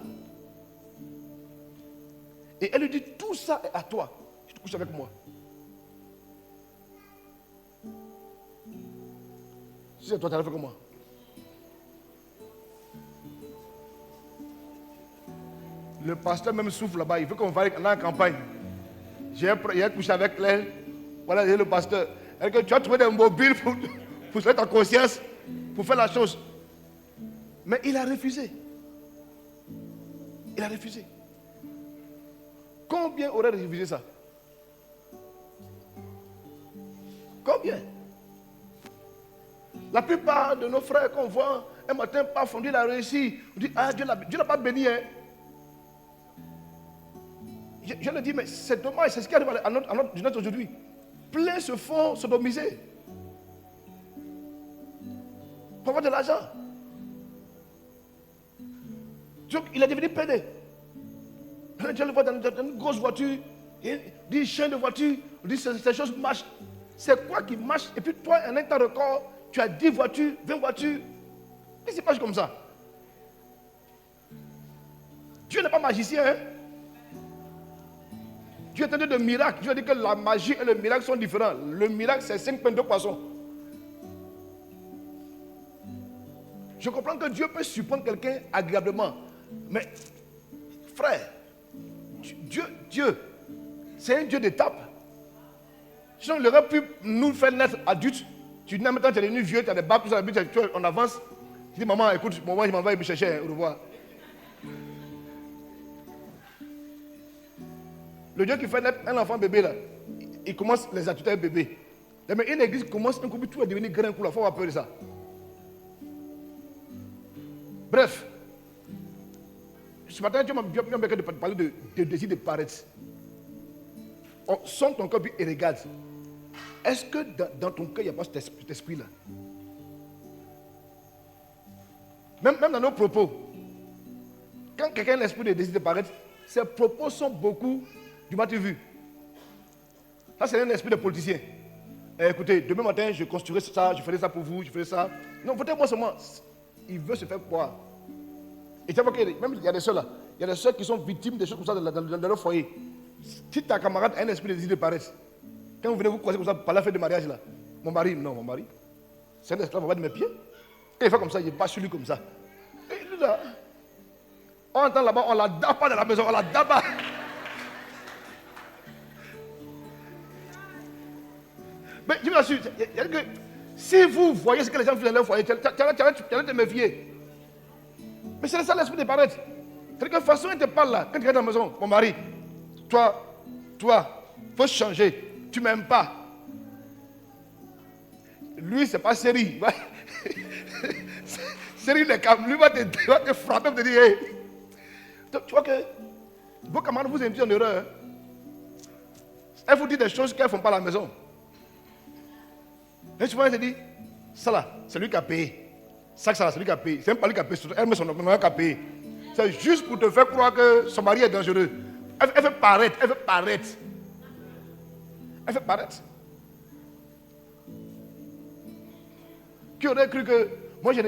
Et elle lui dit, tout ça est à toi. Tu te couches avec moi. Si c'est toi, tu as fait comme moi. Le pasteur même souffle là-bas. Il veut qu'on va aller dans la campagne. J'ai couché avec elle. Voilà, le pasteur. Elle dit, tu as trouvé des mobiles pour faire ta conscience, pour faire la chose. Mais il a refusé. Il a refusé. Combien aurait refusé ça? Combien? La plupart de nos frères qu'on voit un matin pas fondu, il a réussi. On dit, ah, Dieu l'a pas béni. Hein? Je le dis, mais c'est dommage, c'est ce qui arrive à notre jeunesse aujourd'hui. Plein se font sodomiser. Pour avoir de l'argent. Donc, il est devenu pédé. Je le vois dans une grosse voiture, il dit chaîne de voiture, il dit ces choses marchent. C'est quoi qui marche? Et puis toi, en un temps record, tu as 10 voitures, 20 voitures. Qu'est-ce qui marche comme ça? Dieu n'est pas magicien. Hein? Dieu est un Dieu de miracles. Dieu a dit que la magie et le miracle sont différents. Le miracle, c'est 5 pains de poisson. Je comprends que Dieu peut surprendre quelqu'un agréablement. Mais, frère, Dieu, c'est un Dieu d'étape. Sinon, il aurait pu nous faire naître adultes. Tu dis, maintenant, tu es devenu vieux, tu as des babes, tout ça, on avance. Tu dis, maman, écoute, moi, je m'en vais me chercher, au revoir. Le Dieu qui fait naître un enfant bébé, là, il commence les attitudes à bébé. Mais une église commence un couple, tout va devenir grand coup, il faut avoir peur de ça. Bref, ce matin, tu m'as bien de parler de désir de paraître. Sonde ton cœur et regarde. Est-ce que dans ton cœur, il n'y a pas cet esprit-là? Même dans nos propos, quand quelqu'un a l'esprit de désir de paraître, ses propos sont beaucoup du matu vu. Ça, c'est un esprit de politicien. Écoutez, demain matin, je construirai ça, je ferai ça pour vous, je ferai ça. Non, votez-moi seulement. Il veut se faire croire. Et tu vois que même il y a des soeurs là, il y a des soeurs qui sont victimes des choses comme ça dans leur foyer. Si ta camarade a un esprit de désir de paraître, quand vous venez vous croiser comme ça, par la fête de mariage là, mon mari, c'est un esclave, on va de mes pieds. Et il fait comme ça, il passe sur lui comme ça. Et lui là, on entend là-bas, on la daba dans la maison, on la daba. Mais je vous assure, que si vous voyez ce que les gens font dans leur foyer, tu allais te méfier. Mais c'est ça l'esprit de paraître. C'est que façon il te parle là, quand tu es dans la maison, mon mari, toi, faut changer, tu m'aimes pas. Lui, c'est pas série. Série de câbles, lui va te frapper, va te dire, hey. Tu vois que vos camarades vous induisent en erreur. Elles vous disent des choses qu'elles ne font pas à la maison. Et souvent, elle se dit, ça là, c'est lui qui a payé. Ça, c'est lui qui a payé. C'est même pas lui qui a payé, elle met son nom qui a payé. C'est juste pour te faire croire que son mari est dangereux. Elle fait paraître, elle fait paraître. Elle fait paraître. Qui aurait cru que... Moi, j'ai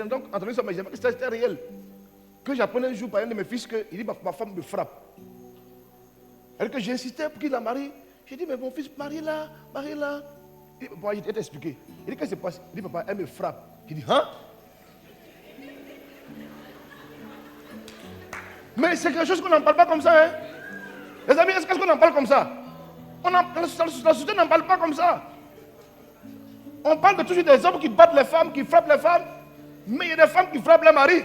donc entendu ça, mais je n'ai pas que c'était réel. Que j'apprenais un jour par un de mes fils qu'il dit, ma femme me frappe. Alors que j'insistais pour qu'il la marie. J'ai dit, mais mon fils, marie-la. Bon, il t'a expliqué. Il dit, qu'est-ce qui se passe? Il dit, papa, elle me frappe. Il dit, hein? Mais c'est quelque chose qu'on n'en parle pas comme ça, hein? Les amis, est-ce qu'on en parle comme ça? La société n'en parle pas comme ça. On parle de toujours des hommes qui battent les femmes, qui frappent les femmes, mais il y a des femmes qui frappent les maris.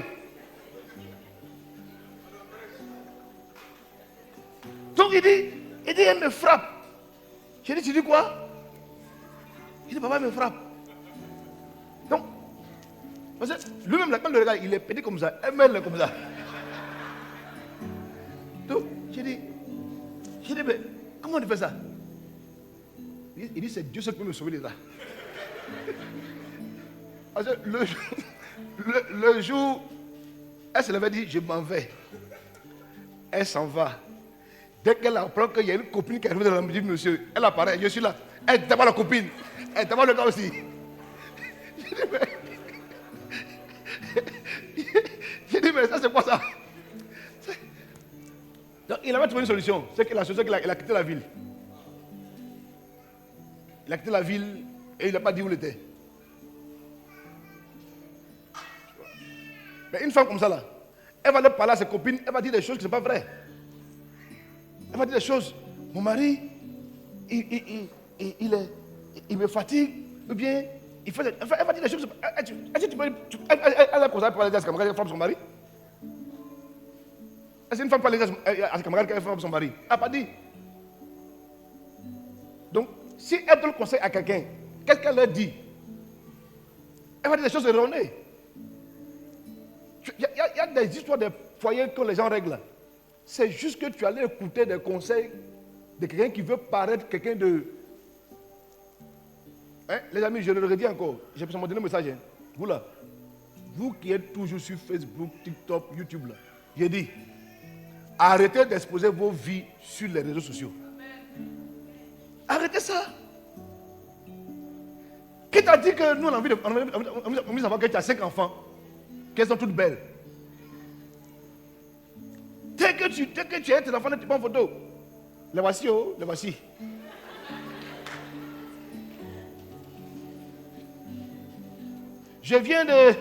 Donc il dit, elle me frappe. J'ai dit, tu dis quoi? Il dit, papa, elle me frappe. Donc, parce que lui-même, quand le regarde, il est petit comme ça, elle est comme ça. Donc, j'ai dit, mais comment on fait ça? Il dit, c'est Dieu seul qui peut me sauver de ça. Parce que le jour, elle se levait et dit, je m'en vais. Elle s'en va. Dès qu'elle apprend qu'il y a une copine qui arrive dans la maison, monsieur, elle apparaît, je suis là. Elle tape la copine. Elle tape le gars aussi. J'ai dit, mais ça c'est quoi ça? Donc, il avait trouvé une solution. C'est que la solution, il a quitté la ville. Il a quitté la ville et il n'a pas dit où il était. Mais une femme comme ça là, elle va aller parler à ses copines, elle va dire des choses qui ne sont pas vraies. Elle va dire des choses. Mon mari, il me fatigue, ou bien elle va dire des choses. Elle a causé pour aller à ses camarades qu'elle frappe son mari. Est-ce qu'une femme peut aller à ses camarades qu'elle frappe son mari? Elle n'a pas dit. Donc, si elle donne le conseil à quelqu'un, qu'est-ce qu'elle leur dit? Elle va dire des choses erronées. Il y a des histoires de foyers que les gens règlent. C'est juste que tu allais écouter des conseils de quelqu'un qui veut paraître quelqu'un de... Hein? Les amis, je le redis encore. J'ai besoin de donner un message. Hein? Vous là, vous qui êtes toujours sur Facebook, TikTok, YouTube, là, j'ai dit, arrêtez d'exposer vos vies sur les réseaux sociaux. Arrêtez ça. Qui t'a dit que nous, on a envie de savoir que tu as 5 enfants, qu'elles sont toutes belles? Dès que tu as tes enfants, tu prends en photo. Les voici, oh, les voici. Je viens d'aller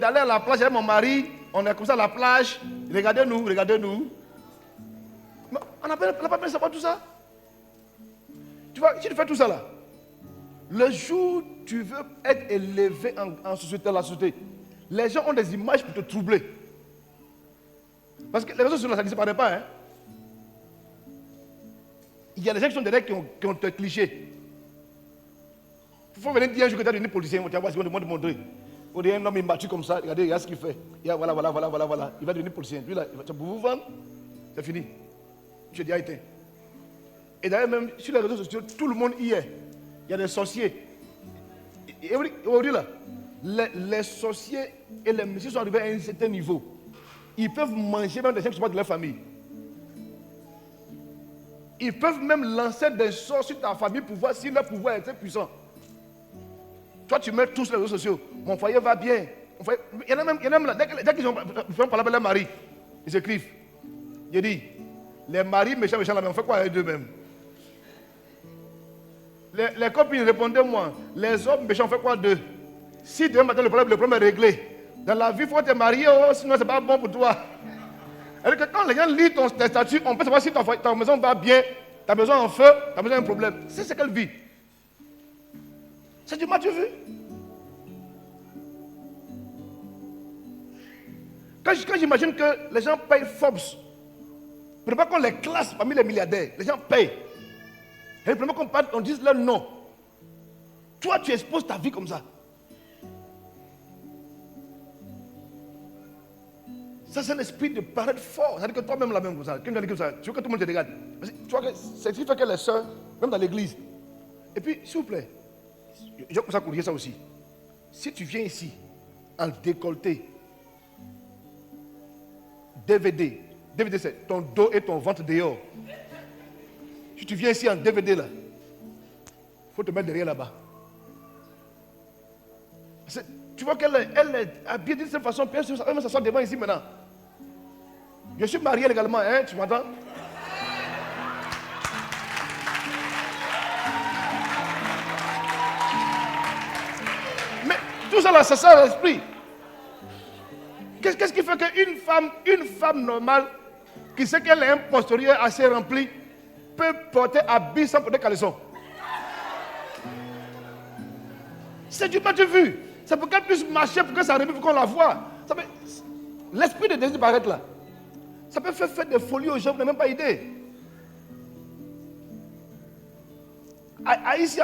à la plage avec mon mari. On est comme ça à la plage. Regardez-nous, regardez-nous. On n'a pas besoin de savoir tout ça. Tu vois, si tu fais tout ça là, le jour où tu veux être élevé en société, dans la société, les gens ont des images pour te troubler. Parce que les réseaux sociaux, ça ne disparaît pas. Hein? Il y a des gens qui sont derrière qui ont des clichés. Il faut venir dire un jour que tu as devenu policier, on va te montrer. On dit un homme immature comme ça, regardez, regarde ce qu'il fait. Voilà. Il va devenir policier. Lui là, pour vous vendre, c'est fini. Je dis, éteint. Et d'ailleurs, même sur les réseaux sociaux, tout le monde y est. Il y a des sorciers. Et aujourd'hui là, les sorciers et les messieurs sont arrivés à un certain niveau. Ils peuvent manger même des gens qui sont pas de leur famille. Ils peuvent même lancer des sorts sur ta famille pour voir si leur pouvoir est très puissant. Toi, tu mets tous les réseaux sociaux. Mon foyer va bien. Il y en a même là, dès qu'ils ont parlé avec leur mari, ils écrivent. J'ai dit, les maris méchants, là, mais on fait quoi avec eux-mêmes? Les copines répondaient moi, les hommes méchants, on fait quoi d'eux? Si demain matin le problème est réglé, dans la vie, il faut te marier, sinon ce n'est pas bon pour toi. Alors que quand les gens lisent ton statut, on peut savoir si ta maison va bien, ta maison en feu, ta maison a un problème. C'est ce qu'elle vit. C'est du match vu. Quand j'imagine que les gens payent Forbes, pour ne pas qu'on les classe parmi les milliardaires, les gens payent. Et le premier qu'on dise leur nom. Toi, tu exposes ta vie comme ça. Ça, c'est un esprit de paraître fort. Ça veut dire que toi-même, la même comme ça. Quelqu'un dit comme ça. Tu veux que tout le monde te regarde. Tu vois que c'est ce qui fait que les sœurs, même dans l'église. Et puis, s'il vous plaît, je commence à corriger ça aussi. Si tu viens ici, en décolleté, DVD c'est ton dos et ton ventre dehors. Si tu viens ici en DVD là, il faut te mettre derrière là-bas. Tu vois qu'elle est habillée d'une certaine façon, puis elle va s'asseoir devant ici maintenant. Je suis marié légalement, hein, tu m'entends? Mais tout ça là, c'est ça l'esprit. Qu'est-ce qui fait qu'une femme normale, qui sait qu'elle a un postérieur assez rempli, peut porter habit sans porter caleçon? C'est du pas de vue. C'est pour qu'elle puisse marcher, pour que ça arrive, pour qu'on la voie. L'esprit de désir paraître là. Ça peut faire des folies aux gens, vous n'avez même pas idée. Ici,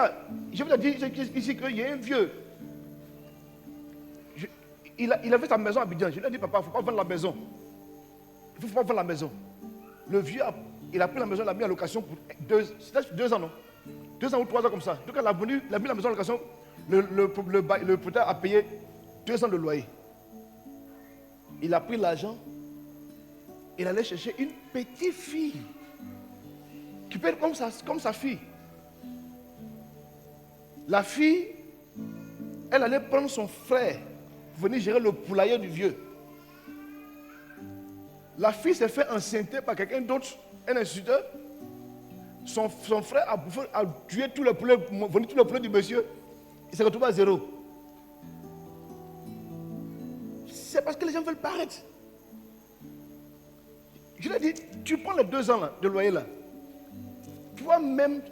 je vous ai dit ici qu'il y a un vieux. Il avait sa maison à Abidjan. Je lui ai dit, papa, il ne faut pas vendre la maison. Il ne faut pas vendre la maison. Le vieux, il a pris la maison, il l'a mis en location pour 2 ans, non? 2 ans ou 3 ans comme ça. Donc, il a mis la maison en location. Le propriétaire a payé 2 ans de loyer. Il a pris l'argent. Il allait chercher une petite fille qui peut être comme sa fille. La fille, elle allait prendre son frère pour venir gérer le poulailler du vieux. La fille s'est fait enceinter par quelqu'un d'autre, un instituteur. Son frère a tué tous les poulets, vendu tous les poulets du monsieur. Il s'est retrouvé à 0. C'est parce que les gens veulent paraître. Je lui ai dit, tu prends les 2 ans là, de loyer là. Toi-même,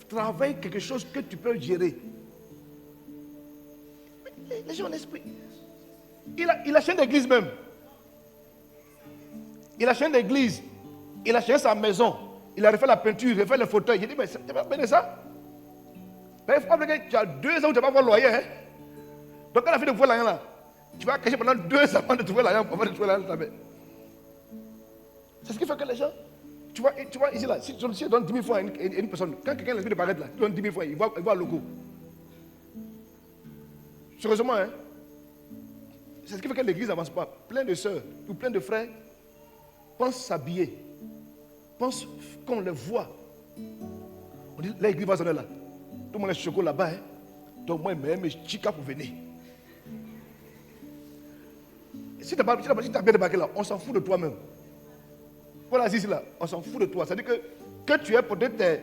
travaille quelque chose que tu peux gérer. Mais les gens ont l'esprit. Il a changé d'église même. Il a changé d'église. Il a changé sa maison. Il a refait la peinture, il a refait les fauteuils. J'ai dit, mais tu vas bien ça? Mais il faut pas que tu as 2 ans où tu n'as pas voir le loyer. Hein? Donc quand la fille de trouver l'argent là, tu vas cacher pendant 2 ans de trouver l'argent avant de trouver l'argent. C'est ce qui fait que les gens, tu vois ici là, si tu donnes 10 000 francs à une personne, quand quelqu'un a l'esprit de paraître là, tu donnes 10 000 francs, il voit le logo. Sérieusement, hein? C'est ce qui fait que l'église n'avance pas. Plein de sœurs ou plein de frères pensent s'habiller, pensent qu'on les voit. On dit, l'église va sonner là. Tout le monde est choco là-bas. Hein? Donc moi, je suis chica pour venir. Si tu as bien débarqué là, on s'en fout de toi-même. Voilà, ici là, on s'en fout de toi. C'est-à-dire que tu es peut-être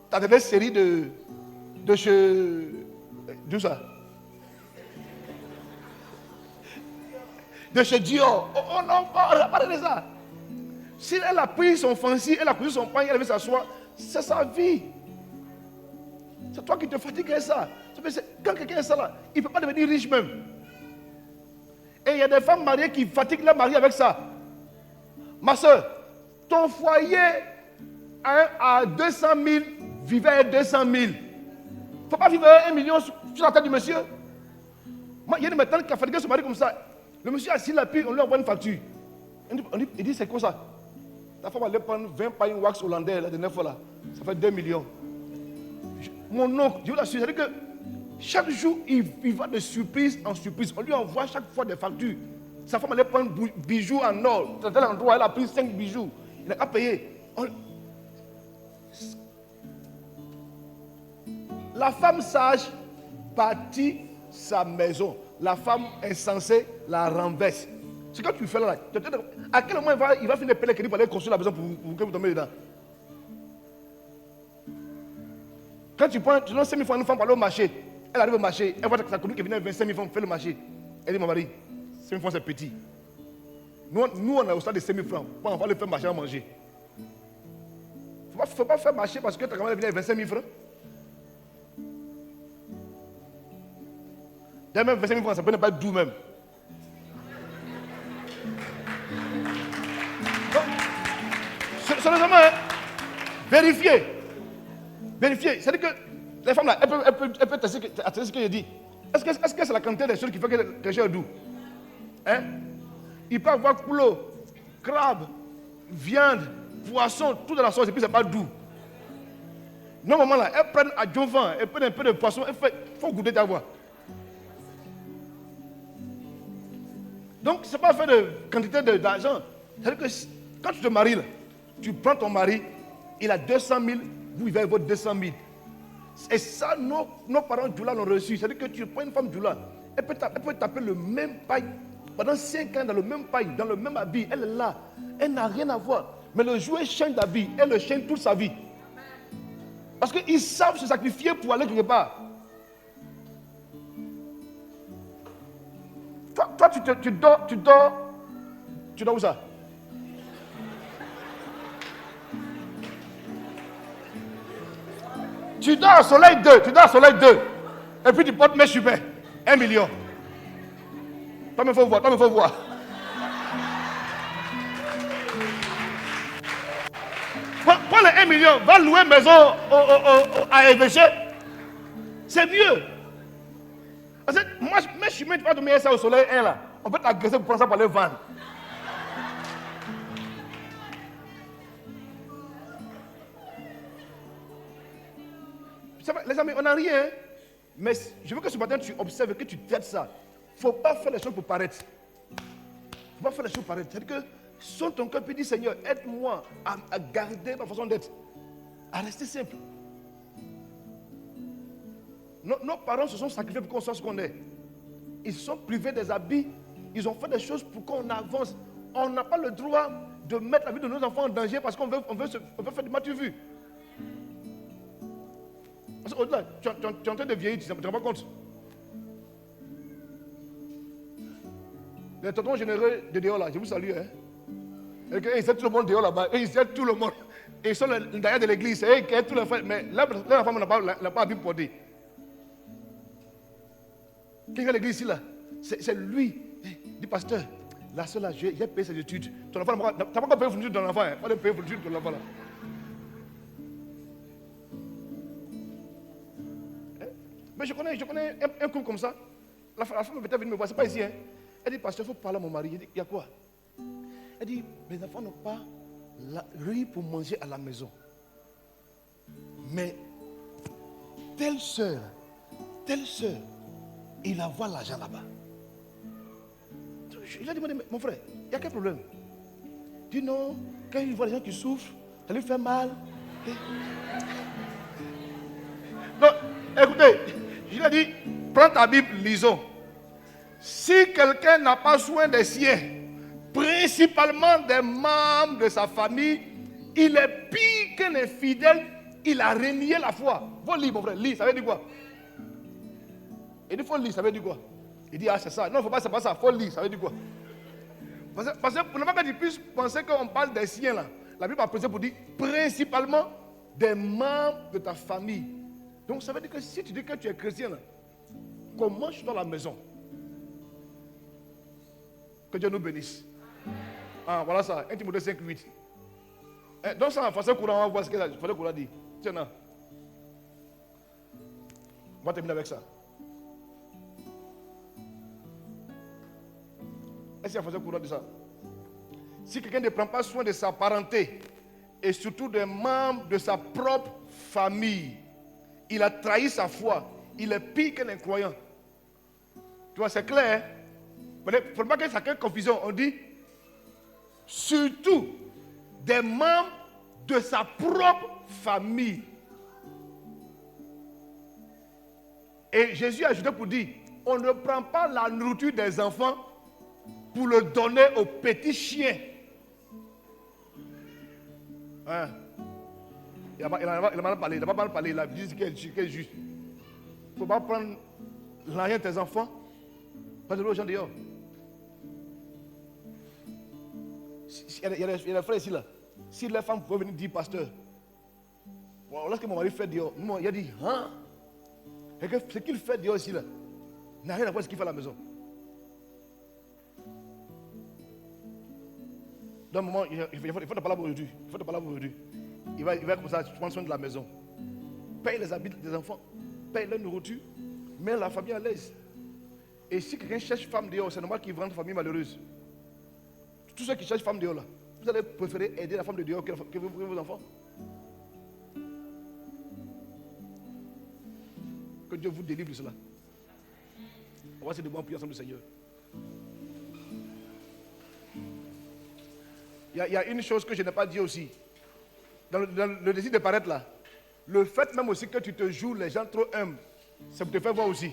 ta dernière série de chez. D'où ça? De chez Dior. Oh non, on n'a pas de ça. Si elle a pris son fancy, elle a pris son pain, elle veut s'asseoir, c'est sa vie. C'est toi qui te fatigues avec ça. Quand quelqu'un est ça là, il ne peut pas devenir riche même. Et il y a des femmes mariées qui fatiguent leur mari avec ça. Ma soeur, ton foyer à 200 000 vivait avec 200 000. Il ne faut pas vivre avec 1 million sur la tête du monsieur. Moi, il y a une matin qui a fatigué son mari comme ça. Le monsieur a assis là, puis on lui envoie une facture. Il dit, c'est quoi ça? La femme allait prendre 20 pailles wax hollandais la dernière fois là. Ça fait 2 millions. Mon oncle, je vous l'assure, c'est-à-dire que chaque jour, il va de surprise en surprise. On lui envoie chaque fois des factures. Sa femme allait prendre bijoux en or. Dans tel endroit, elle a pris 5 bijoux. Il n'a pas payé. La femme sage bâtit sa maison. La femme insensée la renverse. C'est quand tu fais là. À quel moment il va finir de payer le crédit pour aller construire la maison pour que vous tombez dedans? Quand tu donnes 5 000 francs à une femme pour aller au marché, elle arrive au marché, elle voit que sa copine qui vient avec 25 000 francs, fait le marché. Elle dit, mon mari, 5 000 francs c'est petit. Nous on est au stade de 5 000 francs. On va le faire marcher à manger. Il ne faut pas faire marcher parce que ta camarade vient avec 25 000 francs. D'ailleurs, même 25 000 francs, ça peut ne pas être doux même. Sérieusement, vérifiez. Vérifiez. C'est-à-dire que les femmes là, elles peuvent tester ce que je dis. Est-ce que c'est la quantité des choses qui fait que quelque chose est doux? Hein? Il peut avoir poulet, crabe, viande, poisson, tout dans la sauce et puis c'est pas doux. Normalement là, elles prennent à Jovan, elles prennent un peu de poisson, il faut goûter d'avoir. Donc, ce n'est pas fait de quantité d'argent. C'est-à-dire que quand tu te maries, là, tu prends ton mari, il a 200 000, vous vivez avec votre 200 000. Et ça, nos parents Djoula l'ont reçu. C'est-à-dire que tu prends une femme Djoula, elle peut taper le même paille pendant 5 ans dans le même paille, dans le même habit. Elle est là, elle n'a rien à voir. Mais le jour où elle change d'habit, elle le change toute sa vie. Parce qu'ils savent se sacrifier pour aller quelque part. Toi, tu dors où ça? Tu dors au soleil 2, et puis tu portes mes super, 1 million. Toi, il faut voir, Prends les 1 million, va louer une maison à évêché. C'est mieux. Parce que moi, mes chemins, tu vas dormir ça au soleil 1 là. On peut t'agresser pour prendre ça pour les vendre. Les amis, on n'a rien. Mais je veux que ce matin tu observes, que tu traites ça. Il ne faut pas faire les choses pour paraître. Il ne faut pas faire les choses pour paraître. C'est-à-dire que sur ton cœur, puis dis Seigneur, aide-moi à garder ma façon d'être. À rester simple. Nos parents se sont sacrifiés pour qu'on soit ce qu'on est. Ils se sont privés des habits. Ils ont fait des choses pour qu'on avance. On n'a pas le droit de mettre la vie de nos enfants en danger parce qu'on veut faire du mal vu. Parce qu'au-delà, tu es en train de vieillir, tu ne te rends pas compte. Les tontons généreux de dehors là, je vous salue. Hein? Ils aident tout le monde dehors là-bas. Ils aident tout le monde. Et ils sont derrière de l'église. Ils aident tous les frères. Mais là, la femme n'a pas à bien porter. Qui vient à l'église ici là? C'est lui. Dit pasteur, la seule là, j'ai payé ses études. Ton enfant, tu n'as pas encore payé pour l'étude de ton enfant. Pas de payer pour l'étude de ton enfant là. Mais je connais un couple comme ça. La femme peut-être venir me voir, c'est pas ici. Hein. Elle dit, pasteur, il faut parler à mon mari. Il dit, il y a quoi? Elle dit, mes enfants n'ont pas riz pour manger à la maison. Mais telle soeur, il envoie l'argent là-bas. Je lui ai demandé, mon frère, il y a quel problème? Il dit non, quand il voit les gens qui souffrent, ça lui fait mal. Donc, écoutez, je lui ai dit, prends ta Bible, lisons. Si quelqu'un n'a pas soin des siens, principalement des membres de sa famille, il est pire qu'un infidèle, il a renié la foi. Faut lire, mon frère, lire, ça veut dire quoi? Il dit, faut lire, ça veut dire quoi? Il dit, ah, c'est ça. Non, il ne faut pas, c'est pas ça, faut lire, ça veut dire quoi? Parce que pour ne pas que tu puisses penser qu'on parle des siens là, la Bible a précisé pour dire principalement des membres de ta famille. Donc ça veut dire que si tu dis que tu es chrétien là, commence dans la maison. Que Dieu nous bénisse. Ah, voilà ça, 1 Timothée 5, 8. Donc ça en français courant, on va voir ce que le français courant dit. Tiens, non. On va terminer avec ça. Est-ce qu'il y a un français courant de ça? Si quelqu'un ne prend pas soin de sa parenté et surtout des membres de sa propre famille, il a trahi sa foi. Il est pire qu'un incroyant. Tu vois, c'est clair. Il ne faut pas qu'il y ait confusion. On dit surtout des membres de sa propre famille. Et Jésus a ajouté pour dire, on ne prend pas la nourriture des enfants pour le donner aux petits chiens. Hein? Il a mal parlé, il a pas mal parlé, il a dit qu'il est juste. Il ne faut pas prendre l'argent de tes enfants, pas de l'eau aux gens dehors. Il y a des frères ici là. Si les femmes pouvaient venir dire, pasteur, lorsque mon mari fait dehors, il a dit, hein? Et que ce qu'il fait dehors ici là, n'a rien à voir avec ce qu'il fait à la maison. Dans un moment, il faut te parler aujourd'hui. Il faut te parler aujourd'hui. Il va commencer à prendre soin de la maison. Paye les habits des enfants. Paye leur nourriture. Mets la famille à l'aise. Et si quelqu'un cherche femme dehors, c'est normal qu'il rentre famille malheureuse. Tous ceux qui cherchent femme dehors là, vous allez préférer aider la femme de dehors que vos enfants. Que Dieu vous délivre de cela. On va essayer de voir prier ensemble le Seigneur. Il y a une chose que je n'ai pas dit aussi. Dans le désir de paraître là, le fait même aussi que tu te joues les gens trop humbles, ça te fait voir aussi.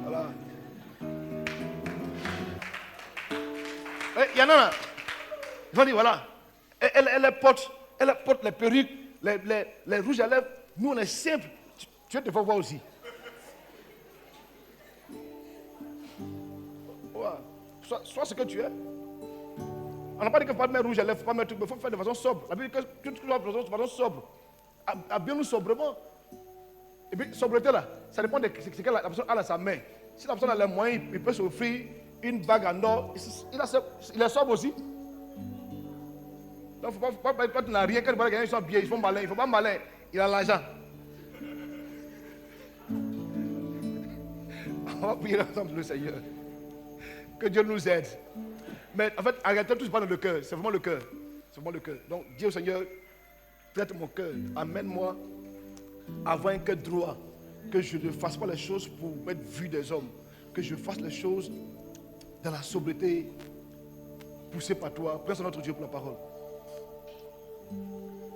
Voilà. Il y en a là. Ils vont dire voilà. Elle porte les perruques, les rouges à lèvres. Nous on est simples. Tu vas te faire voir aussi. Ouais. Sois ce que tu es. On n'a pas dit qu'il ne faut pas mettre rouge à lèvres, il ne faut pas mettre, mais il faut faire de façon sobre. La Bible dit que tu dois faire de façon sobre. Habillons-nous sobrement. Et puis, sobriété là, ça dépend de ce que la personne a dans sa main. Si la personne a les moyens, il peut s'offrir une bague en or. Il est sobre aussi. Donc, il ne faut pas quand tu n'as rien, quand ils sont bien, ils font malin. Il ne faut pas malin, il a l'argent. On va prier ensemble le Seigneur. Que Dieu nous aide. Mais en fait, arrêtez tout, c'est pas dans le cœur, c'est vraiment le cœur. C'est vraiment le cœur. Donc, dis au Seigneur, traite mon cœur, amène-moi à avoir un cœur droit, que je ne fasse pas les choses pour être vu des hommes, que je fasse les choses dans la sobriété, poussée par toi. Prenons notre Dieu pour la parole.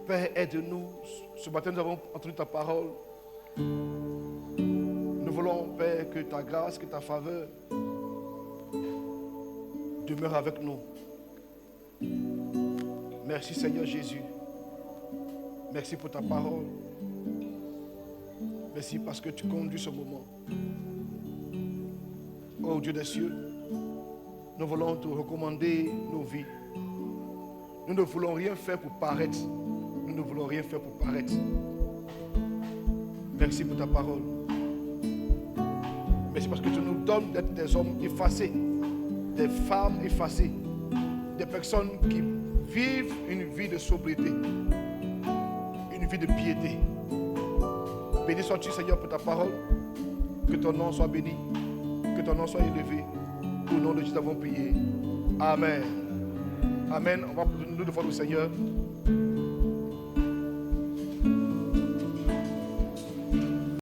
Père, aide-nous. Ce matin, nous avons entendu ta parole. Nous voulons, Père, que ta grâce, que ta faveur demeure avec nous. Merci Seigneur Jésus. Merci pour ta parole. Merci parce que tu conduis ce moment. Oh Dieu des cieux, nous voulons te recommander nos vies. Nous ne voulons rien faire pour paraître. Nous ne voulons rien faire pour paraître. Merci pour ta parole. Merci parce que tu nous donnes d'être des hommes effacés, des femmes effacées, des personnes qui vivent une vie de sobriété, une vie de piété. Béni sois-tu, Seigneur, pour ta parole. Que ton nom soit béni, que ton nom soit élevé. Au nom de Jésus, nous avons prié. Amen. Amen. On va nous devant le Seigneur.